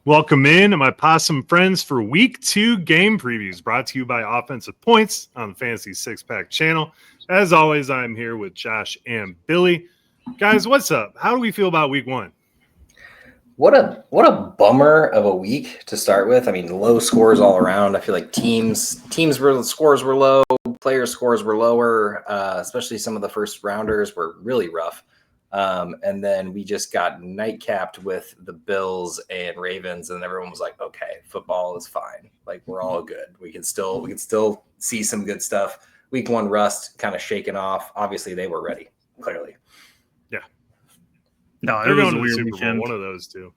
Welcome in to my possum friends for week 2 game previews brought to you by Offensive Points on the Fantasy Six Pack channel. As always, I'm here with Josh and Billy. Guys, what's up? How do we feel about week 1? What a bummer of a week to start with. I mean, low scores all around. I feel like scores were low, players' scores were lower, especially some of the first rounders were really rough. And then we just got nightcapped with the Bills and Ravens, and everyone was like, okay, football is fine. Like, we're all good. We can still see some good stuff. Week 1 rust kind of shaken off. Obviously, they were ready, clearly. Yeah. No, They're it was going a to the weird Super weekend. Bowl, one of those two.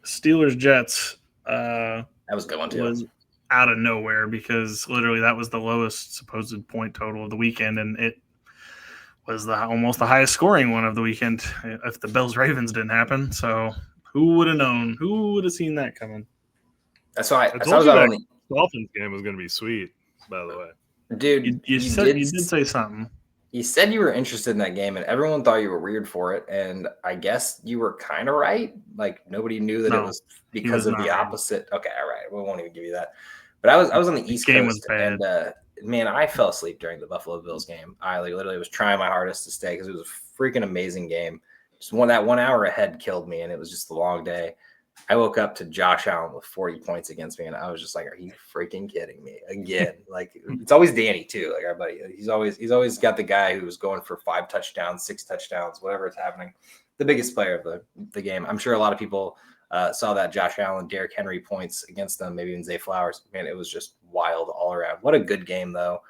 Steelers Jets That was a good one too. was out of nowhere because literally that was the lowest supposed point total of the weekend, and it was almost the highest scoring one of the weekend if the Bills Ravens didn't happen. So who would have known? Who would have seen that coming? That's why I told you that Dolphins game was going to be sweet, by the way. Dude, You did say something. You said you were interested in that game, and everyone thought you were weird for it. And I guess you were kind of right. Like, nobody knew that it was because of the opposite. Okay, all right. We won't even give you that. But I was on the East Coast, and man, I fell asleep during the Buffalo Bills game. I literally was trying my hardest to stay because it was a freaking amazing game. Just that 1 hour ahead killed me, and it was just a long day. I woke up to Josh Allen with 40 points against me, and I was just like, are you freaking kidding me again? Like, it's always Danny too, like our buddy. He's always got the guy who's going for 5 touchdowns, 6 touchdowns, whatever is happening. The biggest player of the game. I'm sure a lot of people saw that Josh Allen, Derrick Henry points against them, maybe even Zay Flowers. Man, it was just wild all around. What a good game, though.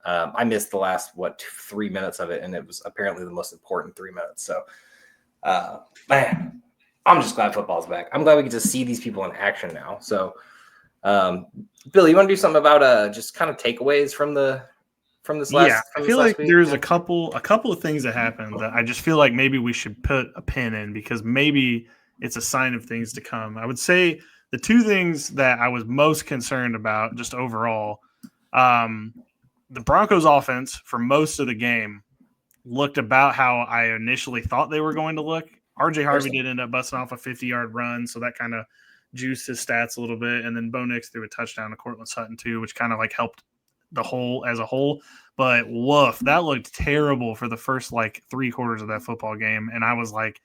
I missed the last 3 minutes of it, and it was apparently the most important 3 minutes. So, man. I'm just glad football's back. I'm glad we get to see these people in action now. So, Billy, you want to do something about just kind of takeaways from this last? Yeah, I feel like there's a couple of things that happened that I just feel like maybe we should put a pin in because maybe it's a sign of things to come. I would say the 2 things that I was most concerned about just overall, the Broncos offense for most of the game looked about how I initially thought they were going to look. RJ Harvey did end up busting off a 50-yard run, so that kind of juiced his stats a little bit. And then Bo Nix threw a touchdown to Cortland Sutton too, which kind of like helped the whole as a whole. But woof, that looked terrible for the first 3 quarters of that football game. And I was like,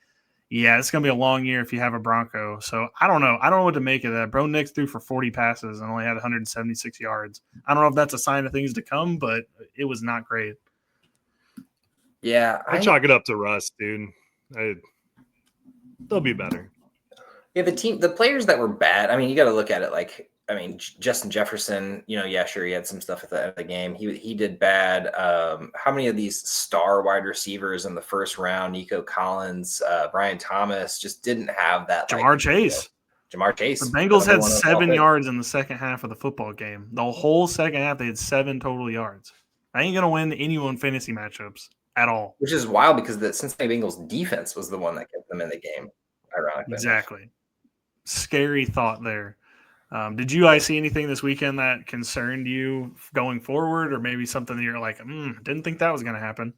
yeah, it's gonna be a long year if you have a Bronco. So I don't know. I don't know what to make of that. Bo Nix threw for 40 passes and only had 176 yards. I don't know if that's a sign of things to come, but it was not great. Yeah, I chalk it up to rust, dude. They'll be better. Yeah, the players that were bad, I mean, you got to look at it Justin Jefferson, yeah, sure, he had some stuff at the end of the game. He did bad. How many of these star wide receivers in the first round, Nico Collins, Brian Thomas, just didn't have that? Jamar Chase. The Bengals had 7 yards in the second half of the football game. The whole second half, they had 7 total yards. I ain't going to win anyone fantasy matchups at all. Which is wild because the Cincinnati Bengals defense was the one that kept them in the game, ironically. Exactly. Scary thought there. Did you guys see anything this weekend that concerned you going forward, or maybe something that you're like, didn't think that was going to happen?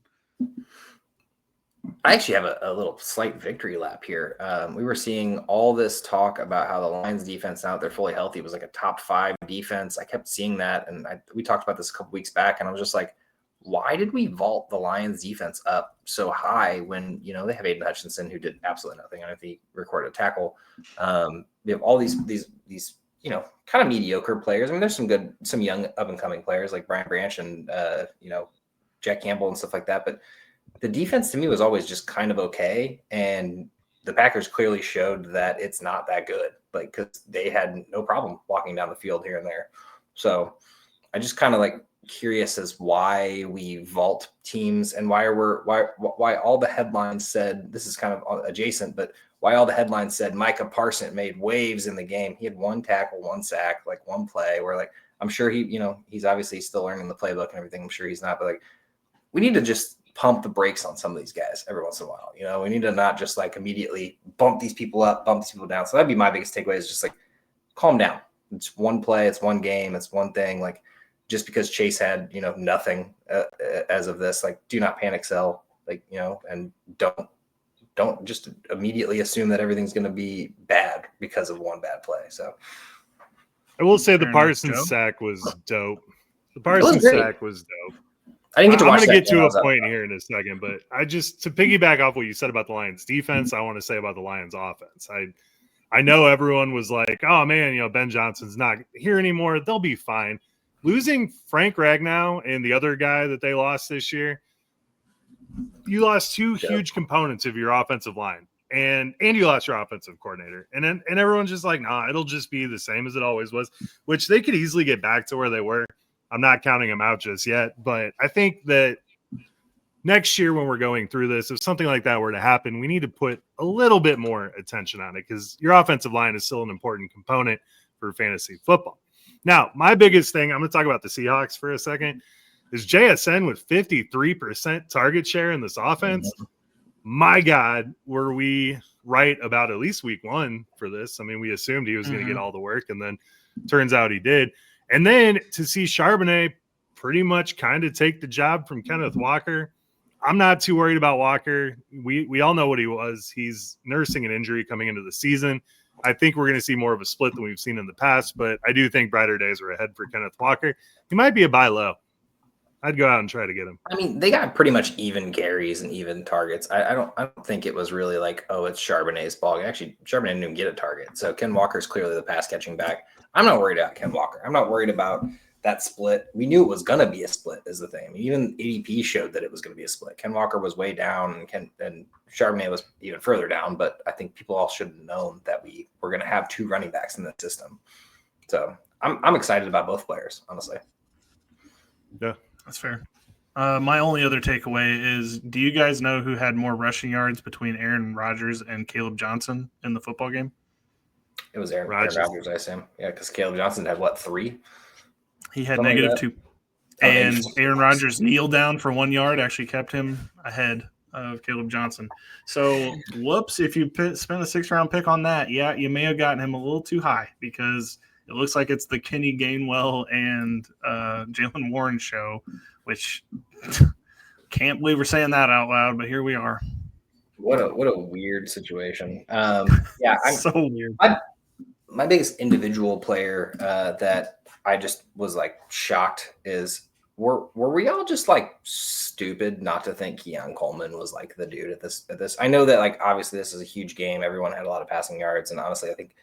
I actually have a little slight victory lap here. We were seeing all this talk about how the Lions defense, now that they're fully healthy, was like a top 5 defense. I kept seeing that, and we talked about this a couple weeks back, and I was just like, why did we vault the Lions defense up so high when, they have Aiden Hutchinson who did absolutely nothing. I don't think he recorded a tackle. We have all these kind of mediocre players. I mean, there's some young up and coming players like Brian Branch and, Jack Campbell and stuff like that. But the defense to me was always just kind of okay. And the Packers clearly showed that it's not that good, because they had no problem walking down the field here and there. So I just kind of curious as why we vault teams and why all the headlines said, this is kind of adjacent, but why all the headlines said Micah Parsons made waves in the game. He had 1 tackle, 1 sack, 1 play where I'm sure he's obviously still learning the playbook and everything. I'm sure he's not, but we need to just pump the brakes on some of these guys every once in a while. We need to not just immediately bump these people up, bump these people down. So that'd be my biggest takeaway is just calm down. It's 1 play. It's 1 game. It's 1 thing. Just because Chase had, nothing as of this, do not panic sell, and don't don't just immediately assume that everything's going to be bad because of one bad play. So I will say the Parsons sack was dope. The Parsons sack was dope. I didn't get to watch I'm going to get to a point here in a second, but to piggyback off what you said about the Lions defense, I want to say about the Lions offense. I know everyone was like, oh man, Ben Johnson's not here anymore. They'll be fine. Losing Frank Ragnow and the other guy that they lost this year, you lost two huge components of your offensive line, and you lost your offensive coordinator. And everyone's just like, nah, it'll just be the same as it always was, which they could easily get back to where they were. I'm not counting them out just yet, but I think that next year when we're going through this, if something like that were to happen, we need to put a little bit more attention on it because your offensive line is still an important component for fantasy football. Now, my biggest thing, I'm going to talk about the Seahawks for a second, is JSN with 53% target share in this offense. Mm-hmm. My God, were we right about at least week one for this? I mean, we assumed he was going to get all the work, and then turns out he did. And then to see Charbonnet pretty much kind of take the job from Kenneth Walker, I'm not too worried about Walker. We all know what he was. He's nursing an injury coming into the season. I think we're going to see more of a split than we've seen in the past, but I do think brighter days are ahead for Kenneth Walker. He might be a buy low. I'd go out and try to get him. I mean, they got pretty much even carries and even targets. I don't think it was really like, oh, it's Charbonnet's ball. Actually, Charbonnet didn't even get a target. So Ken Walker's clearly the pass catching back. I'm not worried about Ken Walker. I'm not worried about that split. We knew it was going to be a split is the thing. I mean, even ADP showed that it was going to be a split. Ken Walker was way down and Charbonnet was even further down, but I think people all should have known that we were going to have two running backs in the system. So I'm excited about both players, honestly. Yeah, that's fair. My only other takeaway is, do you guys know who had more rushing yards between Aaron Rodgers and Caleb Johnson in the football game? It was Aaron Rodgers, I assume. Yeah, because Caleb Johnson had, what, 3? He had -2. And Aaron Rodgers' kneel down for 1 yard actually kept him ahead of Caleb Johnson. So, whoops, if you spent a 6th-round pick on that, yeah, you may have gotten him a little too high because it looks like it's the Kenny Gainwell and Jalen Warren show, which can't believe we're saying that out loud, but here we are. What a weird situation. Yeah, so weird. My biggest individual player that I just was like shocked is were we all just like stupid not to think Keon Coleman was like the dude at this? I know that like obviously this is a huge game. Everyone had a lot of passing yards, and honestly, I think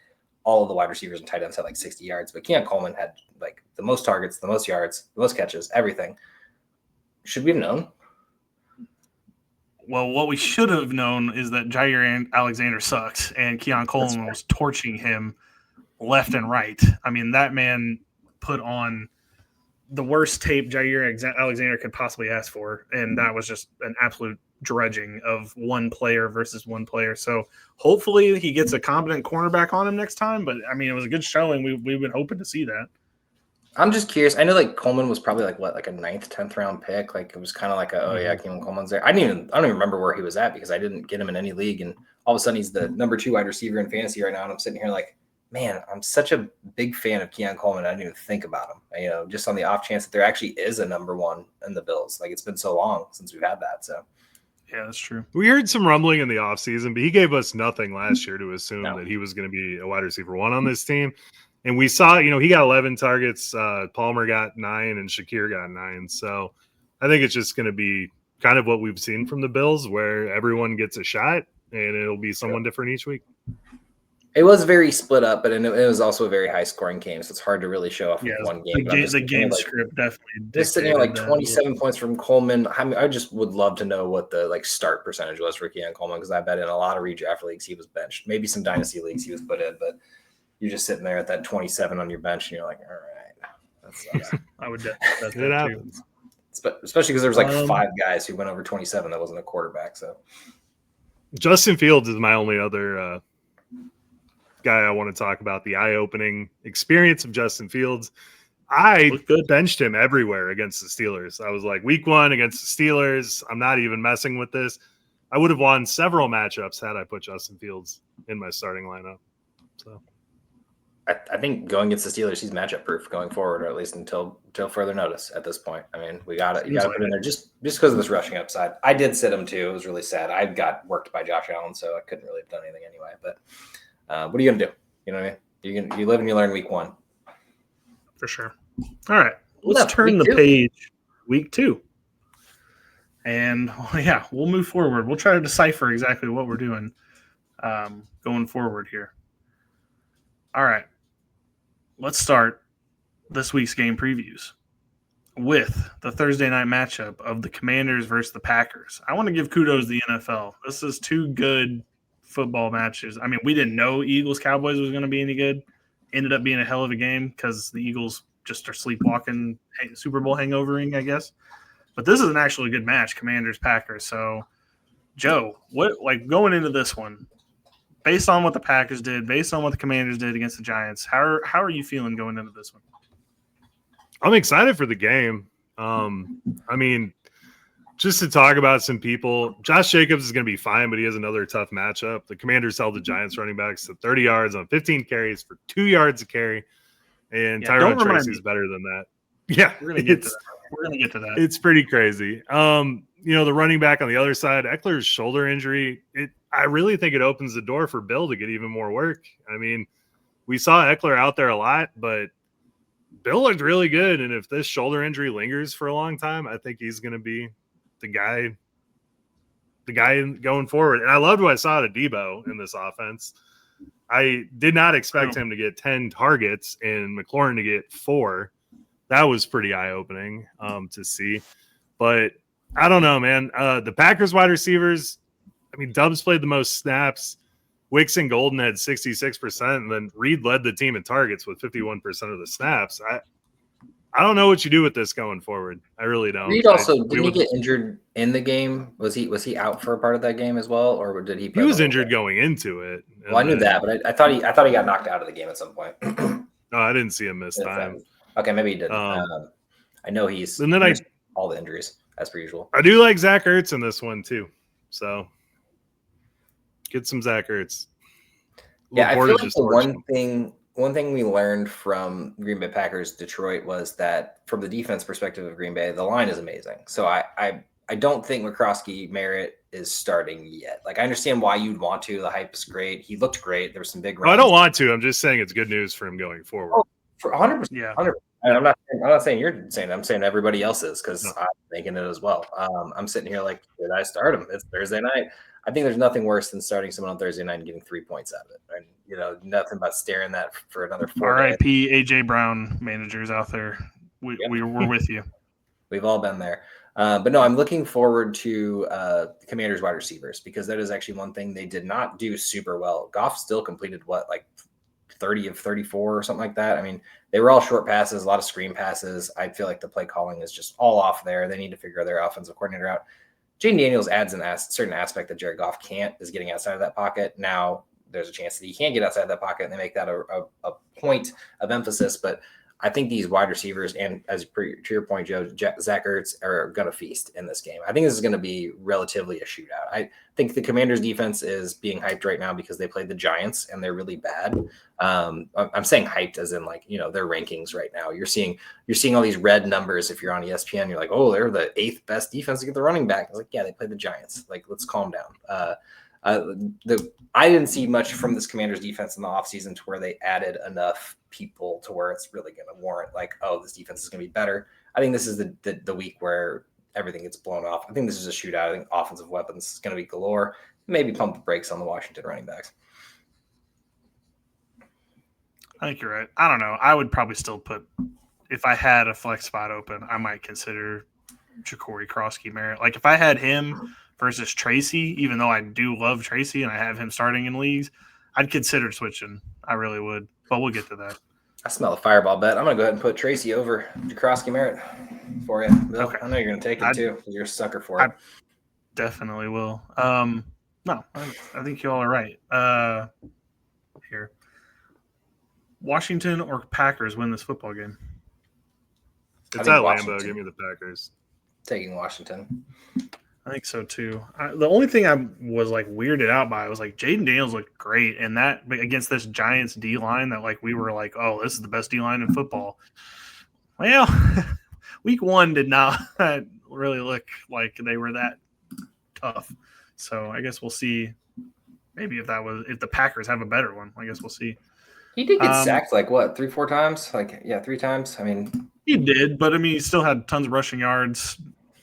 all of the wide receivers and tight ends had like 60 yards, but Keon Coleman had like the most targets, the most yards, the most catches, everything. Should we have known? Well, what we should have known is that Jair Alexander sucks, and Keon Coleman was torching him left and right. I mean, that man put on the worst tape Jair Alexander could possibly ask for, and that was just an absolute dredging of one player versus one player. So hopefully he gets a competent cornerback on him next time, but I mean, it was a good showing. We've been hoping to see that. I'm just curious. I know like Coleman was probably like what, like a 9th, 10th round pick. Like it was kind of like oh yeah, Keon Coleman's there. I don't even remember where he was at because I didn't get him in any league. And all of a sudden he's the number 2 wide receiver in fantasy right now. And I'm sitting here like, man, I'm such a big fan of Keon Coleman. I didn't even think about him, just on the off chance that there actually is a number 1 in the Bills. Like it's been so long since we've had that. So yeah, that's true. We heard some rumbling in the offseason, but he gave us nothing last year to assume that he was going to be a wide receiver 1 on this team. And we saw, he got 11 targets. Palmer got 9 and Shakir got 9. So I think it's just going to be kind of what we've seen from the Bills where everyone gets a shot and it'll be someone different each week. It was very split up, but it was also a very high scoring game. So it's hard to really show off one game. The game script definitely. Just sitting there like 27 points from Coleman. I mean, I just would love to know what the like start percentage was for Keon Coleman because I bet in a lot of redraft leagues he was benched. Maybe some dynasty leagues he was put in, but you're just sitting there at that 27 on your bench, and you're like, all right, that sucks. I would definitely that happens. Especially because there was like 5 guys who went over 27 that wasn't a quarterback. So Justin Fields is my only other guy I want to talk about. The eye-opening experience of Justin Fields. I benched him everywhere against the Steelers. I was like, week 1 against the Steelers, I'm not even messing with this. I would have won several matchups had I put Justin Fields in my starting lineup. So I think going against the Steelers, he's matchup proof going forward, or at least until further notice. At this point, I mean, you got to put in there just because of this rushing upside. I did sit him too. It was really sad. I got worked by Josh Allen, so I couldn't really have done anything anyway. But what are you gonna do? You know what I mean? You live and you learn week 1 for sure. All right, let's turn the page. Week 2, and yeah, we'll move forward. We'll try to decipher exactly what we're doing going forward here. All right. Let's start this week's game previews with the Thursday night matchup of the Commanders versus the Packers. I want to give kudos to the NFL. This is 2 good football matches. I mean, we didn't know Eagles-Cowboys was going to be any good. Ended up being a hell of a game because the Eagles just are sleepwalking, Super Bowl hangovering, I guess. But this is an actually good match, Commanders-Packers. So, Joe, going into this one, based on what the Packers did, based on what the Commanders did against the Giants, how are you feeling going into this one? I'm excited for the game. I mean, just to talk about some people, Josh Jacobs is going to be fine, but he has another tough matchup. The Commanders held the Giants running backs to 30 yards on 15 carries for 2 yards a carry, and Tyrone Tracy is better than that. Yeah, we're going to get to that. It's pretty crazy. The running back on the other side, Eckler's shoulder injury, I really think it opens the door for Bill to get even more work. I mean, we saw Eckler out there a lot, but Bill looked really good. And if this shoulder injury lingers for a long time, I think he's going to be the guy going forward. And I loved what I saw at Debo in this offense. I did not expect him to get 10 targets and McLaurin to get 4. That was pretty eye-opening to see. But I don't know, man. The Packers wide receivers, I mean, Dubs played the most snaps. Wicks and Golden had 66%, and then Reed led the team in targets with 51% of the snaps. I don't know what you do with this going forward. I really don't. Reed also didn't he get injured in the game? Was he out for a part of that game as well, or did he? He was injured going into it. Well, I knew that, but I thought he got knocked out of the game at some point. No, I didn't see him miss time. Okay, maybe he did. I know he's all the injuries as per usual. I do like Zach Ertz in this one too, so get some Zach Ertz. Yeah, I feel like the one thing we learned from Green Bay Packers Detroit was that from the defense perspective of Green Bay, the line is amazing. So I don't think McCroskey Merritt is starting yet. Like, I understand why you'd want to. The hype is great. He looked great. There were some big runs. I don't want to. I'm just saying it's good news for him going forward. Oh, for 100%. Yeah. 100%. I'm not saying you're saying it. I'm saying everybody else is because I'm thinking it as well. I'm sitting here like, did I start him? It's Thursday night. I think there's nothing worse than starting someone on Thursday night and getting 3 points out of it. And, nothing but staring that for another 4 days. R.I.P. A.J. Brown managers out there. We're with you. We've all been there. But no, I'm looking forward to the Commanders wide receivers because that is actually one thing they did not do super well. Goff still completed 30 of 34 or something like that. I mean, they were all short passes, a lot of screen passes. I feel like the play calling is just all off there. They need to figure their offensive coordinator out. Jaden Daniels adds a certain aspect that Jared Goff can't, is getting outside of that pocket. Now there's a chance that he can't get outside of that pocket, and they make that a point of emphasis. But I think these wide receivers, and to your point, Joe, Zach Ertz are going to feast in this game. I think this is going to be relatively a shootout. I think the Commanders' defense is being hyped right now because they played the Giants, and they're really bad. I'm saying hyped as in their rankings right now. You're seeing all these red numbers. If you're on ESPN, you're like, oh, they're the 8th best defense to get the running back. I was like, yeah, they played the Giants. Like, let's calm down. I didn't see much from this Commanders defense in the offseason to where they added enough people to where it's really going to warrant this defense is going to be better. I think this is the week where everything gets blown off. I think this is a shootout. I think offensive weapons is going to be galore. Maybe pump the brakes on the Washington running backs. I think you're right. I don't know. I would probably still if I had a flex spot open, I might consider Ja'Cory Krosky Merritt. Like, if I had him versus Tracy, even though I do love Tracy and I have him starting in leagues, I'd consider switching. I really would, but we'll get to that. I smell a fireball bet. I'm going to go ahead and put Tracy over Ja'Cory Merritt for you, Bill. Okay. I know you're going to take it too. You're a sucker for it. I definitely will. No, I think you all are right. Here. Washington or Packers win this football game? It's at Lambeau. Give me the Packers. Taking Washington. I think so too. The only thing I was like weirded out by was like Jaden Daniels looked great, and that against this Giants D line that like we were like, oh, this is the best D line in football. Well, week 1 did not really look like they were that tough. So I guess we'll see. Maybe if the Packers have a better one, I guess we'll see. He did get sacked like what, 3-4 times? Like, yeah, 3 times. I mean, he did, but I mean, he still had tons of rushing yards.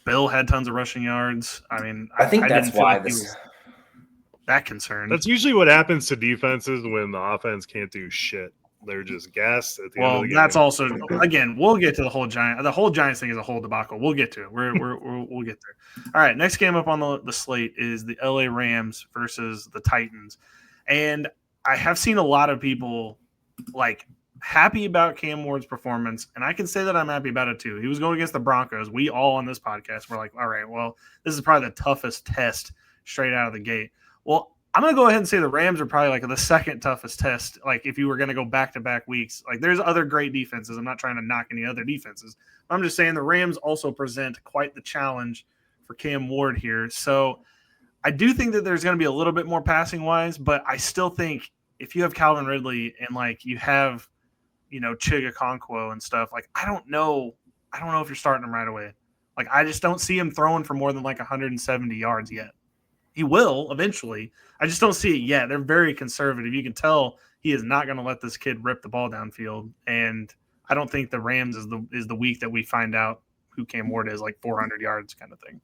Bill had tons of rushing yards. I mean, I think that's why like this that concerned. That's usually what happens to defenses when the offense can't do shit. They're just gassed at the end of the game. That's also, again, we'll get to the whole Giants thing is a whole debacle. We'll get to it. We'll get there. All right, next game up on the slate is the LA Rams versus the Titans. And I have seen a lot of people like happy about Cam Ward's performance, and I can say that I'm happy about it too. He was going against the Broncos. We all on this podcast were like, all right, well, this is probably the toughest test straight out of the gate. Well, I'm going to go ahead and say the Rams are probably like the second toughest test. Like if you were going to go back-to-back weeks, like there's other great defenses. I'm not trying to knock any other defenses. I'm just saying the Rams also present quite the challenge for Cam Ward here. So I do think that there's going to be a little bit more passing wise, but I still think if you have Calvin Ridley and like you have, Chig Okonkwo and stuff, like I don't know if you're starting him right away. Like I just don't see him throwing for more than like 170 yards yet. He will eventually. I just don't see it yet. They're very conservative. You can tell he is not going to let this kid rip the ball downfield. And I don't think the Rams is the week that we find out who Cam Ward is, like 400 yards kind of thing.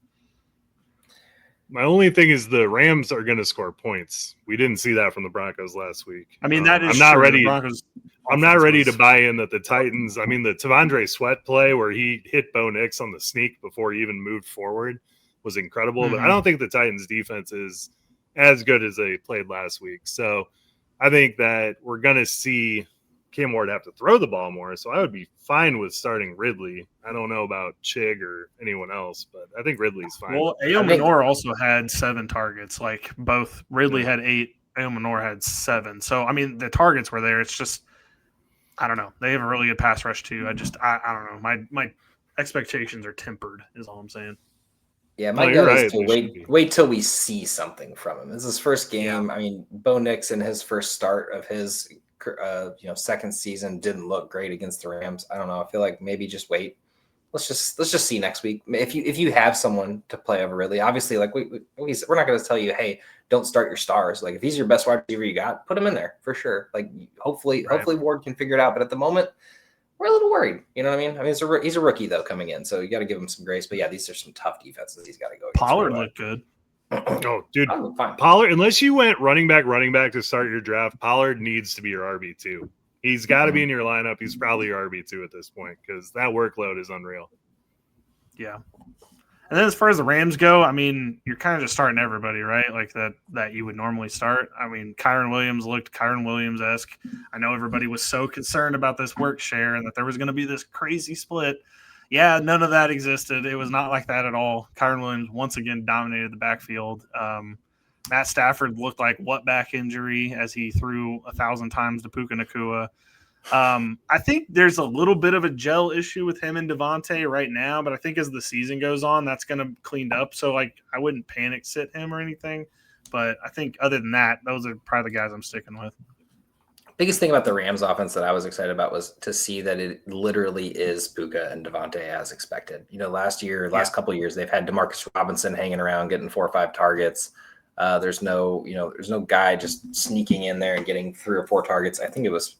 My only thing is the Rams are going to score points. We didn't see that from the Broncos last week. I mean, that is I'm not true. ready. I'm not ready to buy in that the Titans. I mean, the Tavondre Sweat play where he hit Bo Nix on the sneak before he even moved forward was incredible. But I don't think the Titans defense is as good as they played last week. So I think that we're going to see Cam Ward have to throw the ball more. So I would be fine with starting Ridley. I don't know about Chig or anyone else, but I think Ridley's fine. Well, Manor also had 7 targets. Like both Ridley had 8, Manor had 7. So, I mean, the targets were there. It's just, I don't know. They have a really good pass rush too. I don't know. My expectations are tempered is all I'm saying. Yeah, my gut is to wait till we see something from him. This is his first game. I mean, Bo Nix in his first start of his second season didn't look great against the Rams. I don't know. I feel like maybe just wait. Let's just see next week. If you have someone to play over Ridley, obviously, like we're not going to tell you, hey, don't start your stars. Like if he's your best wide receiver you got, put him in there for sure. Like hopefully Ward can figure it out. But at the moment, we're a little worried. You know what I mean? I mean, he's a rookie though coming in, so you got to give him some grace. But yeah, these are some tough defenses he's got to go against. Pollard looked good. Oh, dude, Pollard. Unless you went running back to start your draft, Pollard needs to be your RB2. He's got to be in your lineup. He's probably your RB2 at this point because that workload is unreal. Yeah. And then as far as the Rams go, I mean, you're kind of just starting everybody, right? Like that you would normally start. I mean, Kyron Williams looked Kyron Williams-esque. I know everybody was so concerned about this work share and that there was going to be this crazy split. Yeah, none of that existed. It was not like that at all. Kyron Williams once again dominated the backfield. Matt Stafford looked like what back injury as he threw 1,000 times to Puka Nacua. I think there's a little bit of a gel issue with him and Devontae right now, but I think as the season goes on, that's going to clean up. So, like, I wouldn't panic sit him or anything. But I think other than that, those are probably the guys I'm sticking with. Biggest thing about the Rams offense that I was excited about was to see that it literally is Puka and Devontae as expected. Last couple of years, they've had Demarcus Robinson hanging around, getting 4 or 5 targets. There's no guy just sneaking in there and getting 3 or 4 targets. I think it was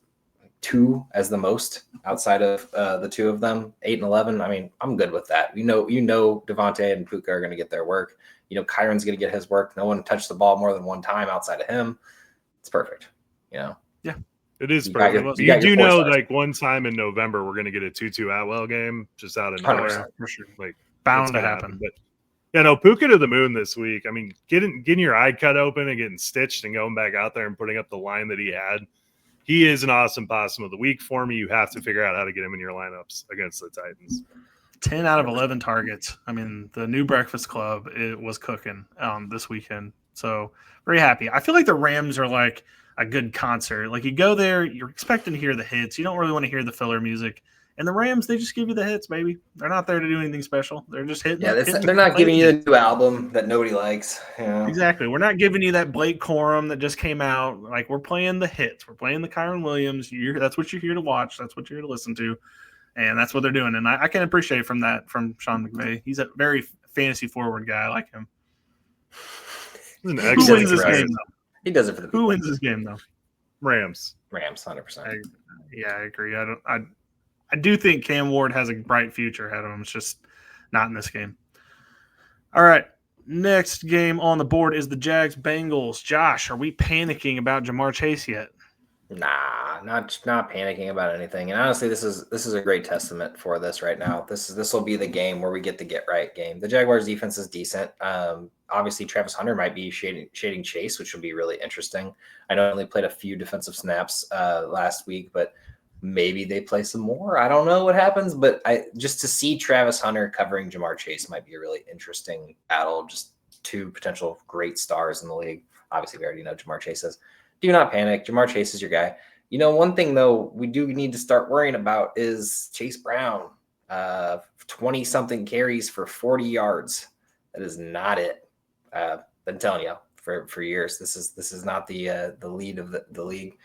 2 as the most outside of the 2 of them, 8 and 11. I mean, I'm good with that. Devontae and Puka are going to get their work. Kyron's going to get his work. No one touched the ball more than 1 time outside of him. It's perfect. Yeah, it is perfect. You do know, like one time in November, we're going to get a Tutu Atwell game just out of nowhere. For sure. Like bound to happen. But Puka to the moon this week. I mean, getting your eye cut open and getting stitched and going back out there and putting up the line that he had. He is an awesome possum of the week for me. You have to figure out how to get him in your lineups against the Titans. 10 out of 11 targets. I mean, the new Breakfast Club, it was cooking this weekend. So very happy. I feel like the Rams are like a good concert. Like you go there, you're expecting to hear the hits. You don't really want to hear the filler music. And the Rams, they just give you the hits, baby. They're not there to do anything special. They're just hitting. Yeah, hitting they're not giving you the new album that nobody likes. Yeah. Exactly. We're not giving you that Blake Corum that just came out. Like, we're playing the hits. We're playing the Kyron Williams. That's what you're here to watch. That's what you're here to listen to. And that's what they're doing. And I can appreciate from Sean McVay. He's a very fantasy forward guy. I like him. Who wins this game, though? He does it for the people. Who wins this game, though? Rams, 100%. I agree. I do think Cam Ward has a bright future ahead of him. It's just not in this game. All right. Next game on the board is the Jags Bengals. Josh, are we panicking about Jamar Chase yet? Nah, not panicking about anything. And honestly, this is a great testament for this right now. This will be the game where we get the get right game. The Jaguars defense is decent. Obviously, Travis Hunter might be shading Chase, which will be really interesting. I know I only played a few defensive snaps last week, but maybe they play some more. I don't know what happens, but just to see Travis Hunter covering Jamar Chase might be a really interesting battle. Just two potential great stars in the league. Obviously, we already know Jamar Chase is. Do not panic. Jamar Chase is your guy. You know, one thing, though, we do need to start worrying about is Chase Brown. 20-something carries for 40 yards. That is not it. Been telling you for years. This is not the lead of the league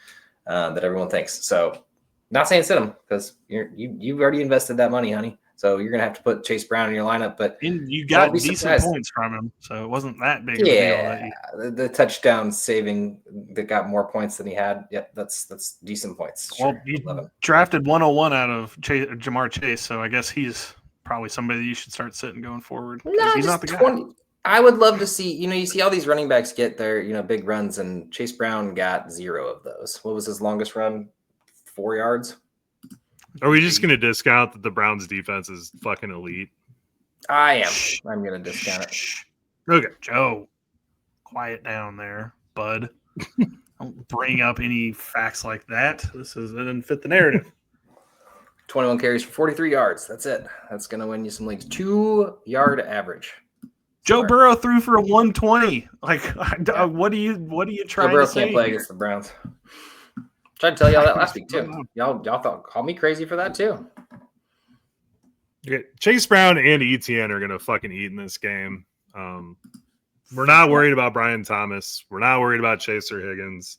that everyone thinks. So, not saying sit him because you've already invested that money, honey. So you're gonna have to put Chase Brown in your lineup. But you got decent points from him, so it wasn't that big of a deal. Yeah, the touchdown saving that got more points than he had. Yep, that's decent points. Well, sure. You drafted 101 out of Jamar Chase, so I guess he's probably somebody that you should start sitting going forward. No, he's not the guy. I would love to see, you see all these running backs get their, big runs, and Chase Brown got 0 of those. What was his longest run? 4 yards. Are we just going to discount that the Browns defense is fucking elite? I am. I'm going to discount it. Okay. Joe, quiet down there, bud. Don't bring up any facts like that. It doesn't fit the narrative. 21 carries for 43 yards. That's it. That's going to win you some leagues. 2-yard average. Joe Burrow threw for a 120. Like, what are you trying to say? Joe Burrow can't play against the Browns. Tried to tell y'all that last week too. Y'all thought call me crazy for that too. Okay. Chase Brown and ETN are gonna fucking eat in this game. We're not worried about Brian Thomas. We're not worried about Chaser Higgins.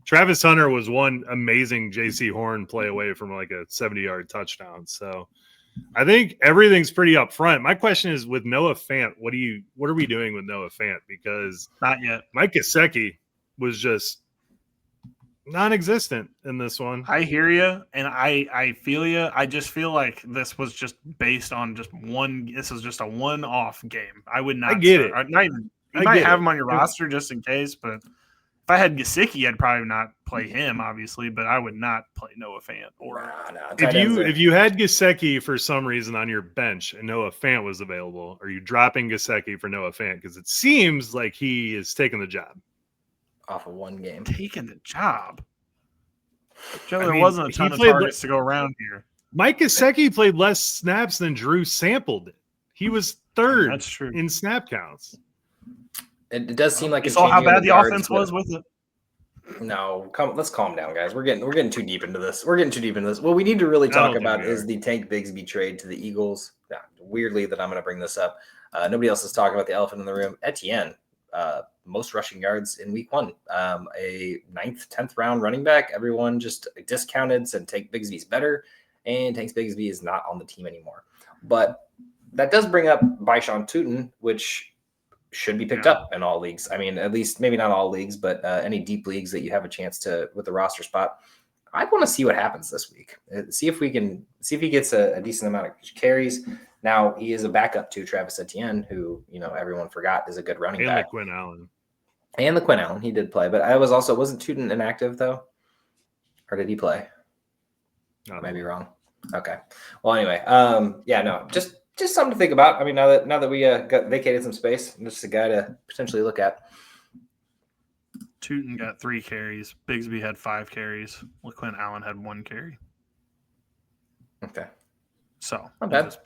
Travis Hunter was one amazing JC Horn play away from like a 70-yard touchdown. So I think everything's pretty up front. My question is with Noah Fant, what are we doing with Noah Fant? Because not yet. Mike Gesicki was just non-existent in this one. I hear you, and I feel you. I just feel like this was just based on just one. This is just a one-off game. I would not. I get it. You might have him on your roster just in case, but if I had Gesicki, I'd probably not play him, obviously. But I would not play Noah Fant. Or if you had Gesicki for some reason on your bench and Noah Fant was available, are you dropping Gesicki for Noah Fant? Because it seems like he is taking the job. Off of one game. Taking the job. Joe, there wasn't a ton of targets to go around here. Mike Gesicki played less snaps than Drew Sample did. He was third in snap counts. It does seem like you saw how bad the offense was with it. No, let's calm down, guys. We're getting too deep into this. What we need to really talk about is the Tank Bigsby trade to the Eagles. Yeah, weirdly that I'm going to bring this up. Nobody else is talking about the elephant in the room. Etienne. Most rushing yards in week 1, a 9th, 10th round running back. Everyone just discounted, said Tank Bigsby's better, and Tank Bigsby is not on the team anymore. But that does bring up Byshawn Tootin, which should be picked up in all leagues. I mean, at least maybe not all leagues, but any deep leagues that you have a chance to with the roster spot. I want to see what happens this week. See if he gets a decent amount of carries. Now, he is a backup to Travis Etienne, who, everyone forgot is a good running back. And the Quinn Allen. He did play. But wasn't Tootin inactive, though? Or did he play? Maybe wrong. Okay. Well, anyway. Just something to think about. I mean, now that we got vacated some space, just a guy to potentially look at. Tootin got 3 carries. Bigsby had 5 carries. Quinn Allen had 1 carry. Okay. So not bad.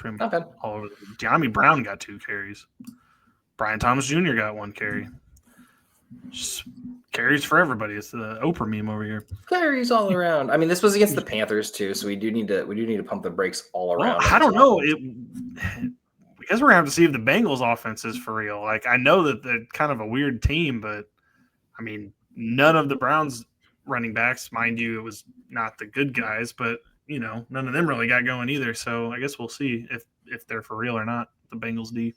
All over. De'Ami Brown got 2 carries. Brian Thomas Jr. got 1 carry. Just Carries for everybody. It's the Oprah meme over here. Carries all around. I mean, this was against the Panthers too, so we do need to pump the brakes all around. Well, I don't know. I guess we're gonna have to see if the Bengals offense is for real. Like, I know that they're kind of a weird team, but I mean, none of the Browns running backs, mind you, it was not the good guys, but none of them really got going either. So I guess we'll see if they're for real or not. The Bengals D.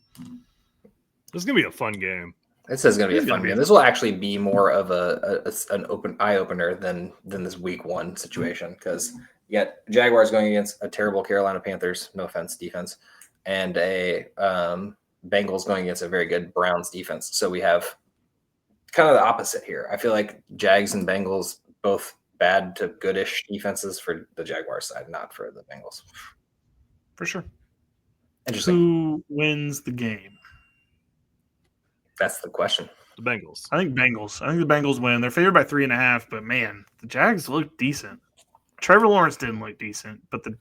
This is gonna be a fun game. This is going to be a fun game. This will actually be more of an open eye opener than this week 1 situation, because you got Jaguars going against a terrible Carolina Panthers, no offense, defense, and a Bengals going against a very good Browns defense. So we have kind of the opposite here. I feel like Jags and Bengals both bad to goodish defenses for the Jaguars side, not for the Bengals. For sure. Interesting. Who wins the game? That's the question. The Bengals. I think the Bengals win. They're favored by 3.5, but man, the Jags look decent. Trevor Lawrence didn't look decent, but the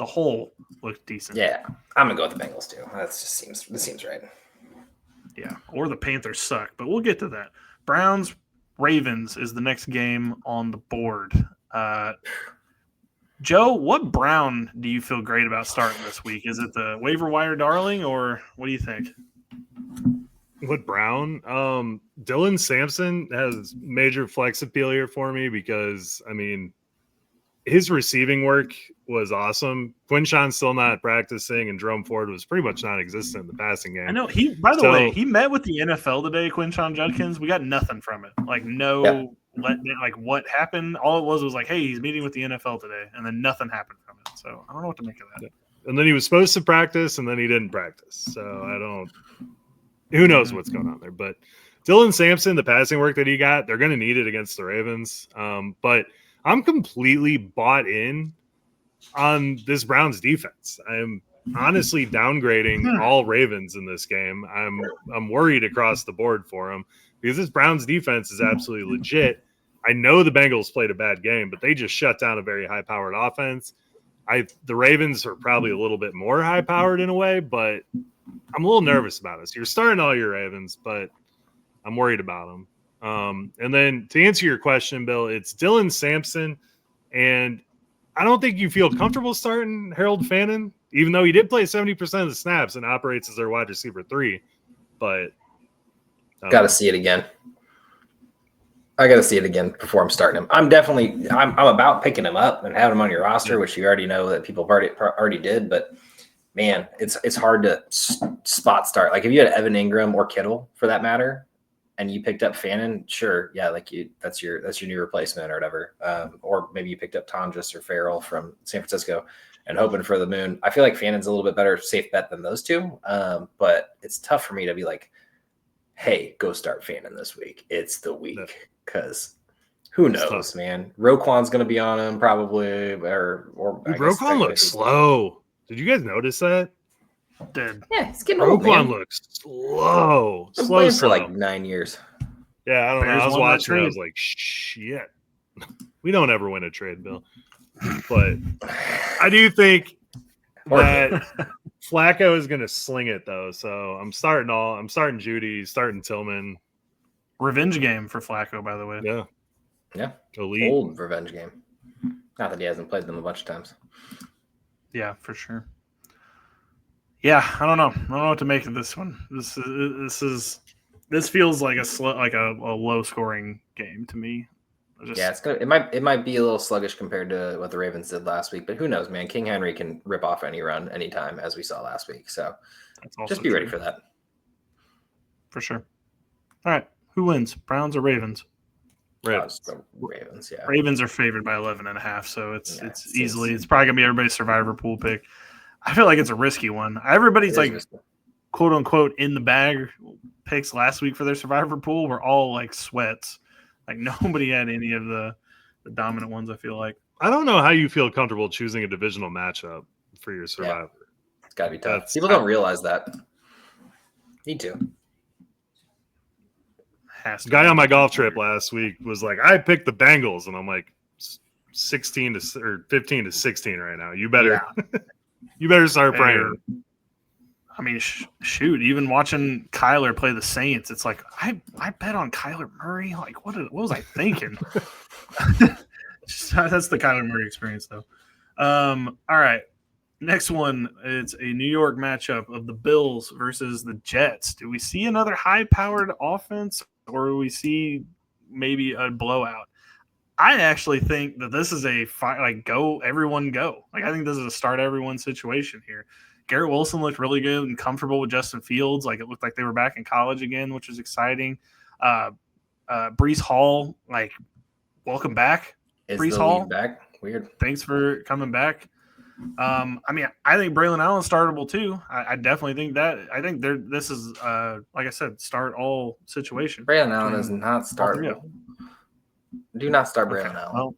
whole looked decent. Yeah, I'm gonna go with the Bengals too. This seems right. Yeah, or the Panthers suck, but we'll get to that. Browns Ravens is the next game on the board. Joe, what Brown do you feel great about starting this week? Is it the waiver wire darling, or what do you think? What Brown? Dylan Sampson has major flex appeal here for me because, I mean, his receiving work was awesome. Quinshon's still not practicing, and Jerome Ford was pretty much non-existent in the passing game. I know. By the way, he met with the NFL today, Quinshon Judkins. We got nothing from it. Like, like what happened? All it was like, hey, he's meeting with the NFL today, and then nothing happened from it. So I don't know what to make of that. And then he was supposed to practice, and then he didn't practice. So who knows what's going on there. But Dylan Sampson, the passing work that he got, they're going to need it against the Ravens. But I'm completely bought in on this Browns defense. I'm honestly downgrading all Ravens in this game. I'm worried across the board for them because this Browns defense is absolutely legit. I know the Bengals played a bad game, but they just shut down a very high-powered offense. The Ravens are probably a little bit more high-powered in a way, but I'm a little nervous about it. So you're starting all your Ravens, but I'm worried about them. And then to answer your question, Bill, it's Dylan Sampson, and I don't think you feel comfortable starting Harold Fannin, even though he did play 70% of the snaps and operates as their wide receiver 3. But got to see it again. I got to see it again before I'm starting him. I'm about picking him up and having him on your roster, which you already know that people already did. But man, it's hard to spot start. Like if you had Evan Ingram or Kittle for that matter, and you picked up Fannin, sure, yeah, that's your new replacement or whatever. Or maybe you picked up Tonjes or Farrell from San Francisco and hoping for the moon. I feel like Fannin's a little bit better safe bet than those two. But it's tough for me to be like, hey, go start Fannin this week. It's the week because who knows, man. Roquan's going to be on him probably, or Roquan looks slow. Did you guys notice that? Yeah, he's getting old. Roquan looks slow. Slow for like 9 years. Yeah, I don't know. I was watching it. I was like, shit. We don't ever win a trade, Bill. But I do think that Flacco is going to sling it, though. So I'm starting Judy, starting Tillman. Revenge game for Flacco, by the way. Yeah. Elite. Old revenge game. Not that he hasn't played them a bunch of times. Yeah, for sure. Yeah, I don't know what to make of this one. This feels like a low scoring game to me. It might be a little sluggish compared to what the Ravens did last week, but who knows, man? King Henry can rip off any run anytime, as we saw last week. So just be ready for that. For sure. All right, who wins? Browns or Ravens? Ravens, yeah. Ravens are favored by 11.5, so it's easily it's probably gonna be everybody's survivor pool pick. I feel like it's a risky one. Everybody's like risky, quote unquote in the bag picks last week for their survivor pool were all like sweats. Like nobody had any of the dominant ones, I feel like. I don't know how you feel comfortable choosing a divisional matchup for your survivor. Yeah. It's gotta be tough. People don't realize that. Need to. The guy on my golf trip last week was like, I picked the Bengals, and I'm like 15 to 16 right now. You better you better start praying. I mean, shoot, even watching Kyler play the Saints, it's like I bet on Kyler Murray. Like, what was I thinking? That's the Kyler Murray experience, though. All right. Next one, it's a New York matchup of the Bills versus the Jets. Do we see another high-powered offense, or do we see maybe a blowout? I actually think that this is a fight, like, go, everyone go. Like, I think this is a start everyone situation here. Garrett Wilson looked really good and comfortable with Justin Fields. Like, it looked like they were back in college again, which was exciting. Breece Hall, like, welcome back. Is Breece the Hall lead back? Weird. Thanks for coming back. I mean, I think Braylon Allen's startable too. I definitely think that. I think this is, like I said, start all situation. Braylon Allen is not startable. Do not start Braylon Allen.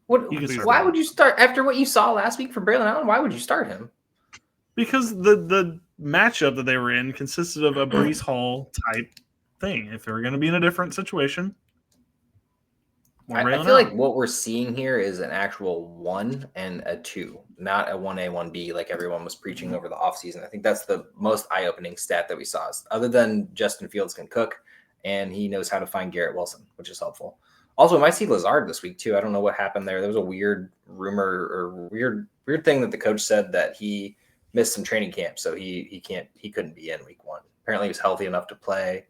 Well, why would you start after what you saw last week for Braylon Allen? Why would you start him? Because the matchup that they were in consisted of a Breece Hall type thing. If they were going to be in a different situation. I feel like what we're seeing here is an actual 1 and a 2, not a 1A, 1B like everyone was preaching over the offseason. I think that's the most eye-opening stat that we saw. Other than Justin Fields can cook, and he knows how to find Garrett Wilson, which is helpful. Also, we might see Lazard this week, too. I don't know what happened there. There was a weird rumor or weird thing that the coach said that he missed some training camp, so he couldn't be in week 1. Apparently, he was healthy enough to play.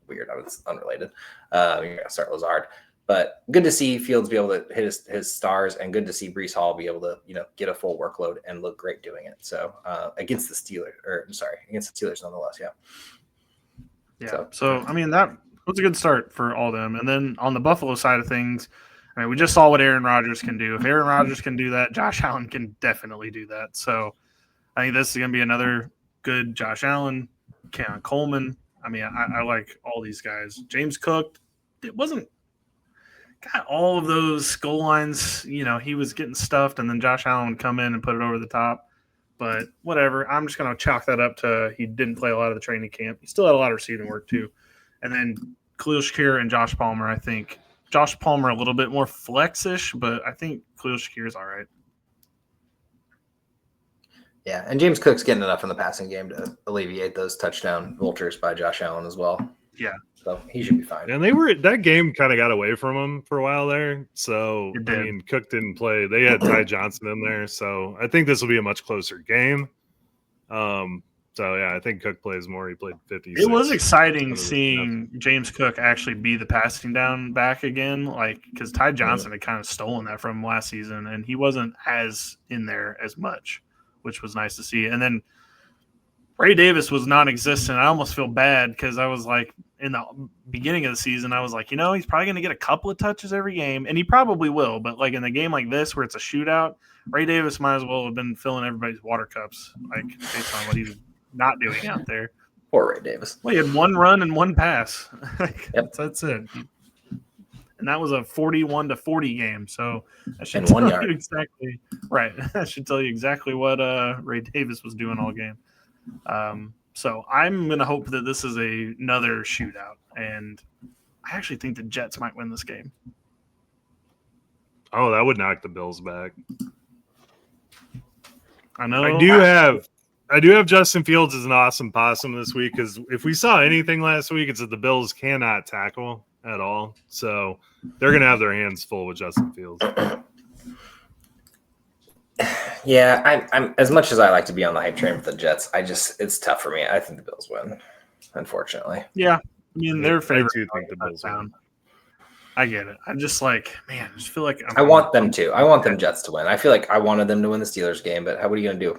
Weird. It's unrelated. You're going to start Lazard. But good to see Fields be able to hit his stars, and good to see Breece Hall be able to, get a full workload and look great doing it. So against the Steelers nonetheless, yeah. Yeah. So I mean, that was a good start for all of them. And then on the Buffalo side of things, I mean, we just saw what Aaron Rodgers can do. If Aaron Rodgers can do that, Josh Allen can definitely do that. So I think this is going to be another good Josh Allen, Keon Coleman. I mean, I like all these guys. James Cook, it wasn't. Got all of those goal lines, he was getting stuffed, and then Josh Allen would come in and put it over the top. But whatever, I'm just going to chalk that up to he didn't play a lot of the training camp. He still had a lot of receiving work too. And then Khalil Shakir and Josh Palmer, I think. Josh Palmer a little bit more flex-ish, but I think Khalil Shakir is all right. Yeah, and James Cook's getting enough in the passing game to alleviate those touchdown vultures by Josh Allen as well. Yeah. So he should be fine. And that game kind of got away from him for a while there. So, I mean, Cook didn't play. They had Ty Johnson in there. So I think this will be a much closer game. So, yeah, I think Cook plays more. He played 50. It was exciting seeing James Cook actually be the passing down back again, because Ty Johnson had kind of stolen that from him last season, and he wasn't as in there as much, which was nice to see. And then Ray Davis was non-existent. I almost feel bad because I was like, in the beginning of the season, I was like, he's probably going to get a couple of touches every game, and he probably will. But like in a game like this where it's a shootout, Ray Davis might as well have been filling everybody's water cups, based on what he was not doing out there. Poor Ray Davis. Well, he had one run and one pass. Yep. That's it. And that was a 41-40 game. So I should tell you exactly right. I should tell you exactly what Ray Davis was doing all game. So I'm going to hope that this is another shootout, and I actually think the Jets might win this game. Oh, that would knock the Bills back. I know. I do have Justin Fields as an awesome possum this week, because if we saw anything last week, it's that the Bills cannot tackle at all. So they're going to have their hands full with Justin Fields. Yeah, I'm as much as I like to be on the hype train with the Jets, it's tough for me. I think the Bills win, unfortunately. Yeah, I mean, they're favorite. I do think the Bills win. I get it. I'm just like, man, I just feel like I want them to. I want them Jets to win. I feel like I wanted them to win the Steelers game, but what are you going to do?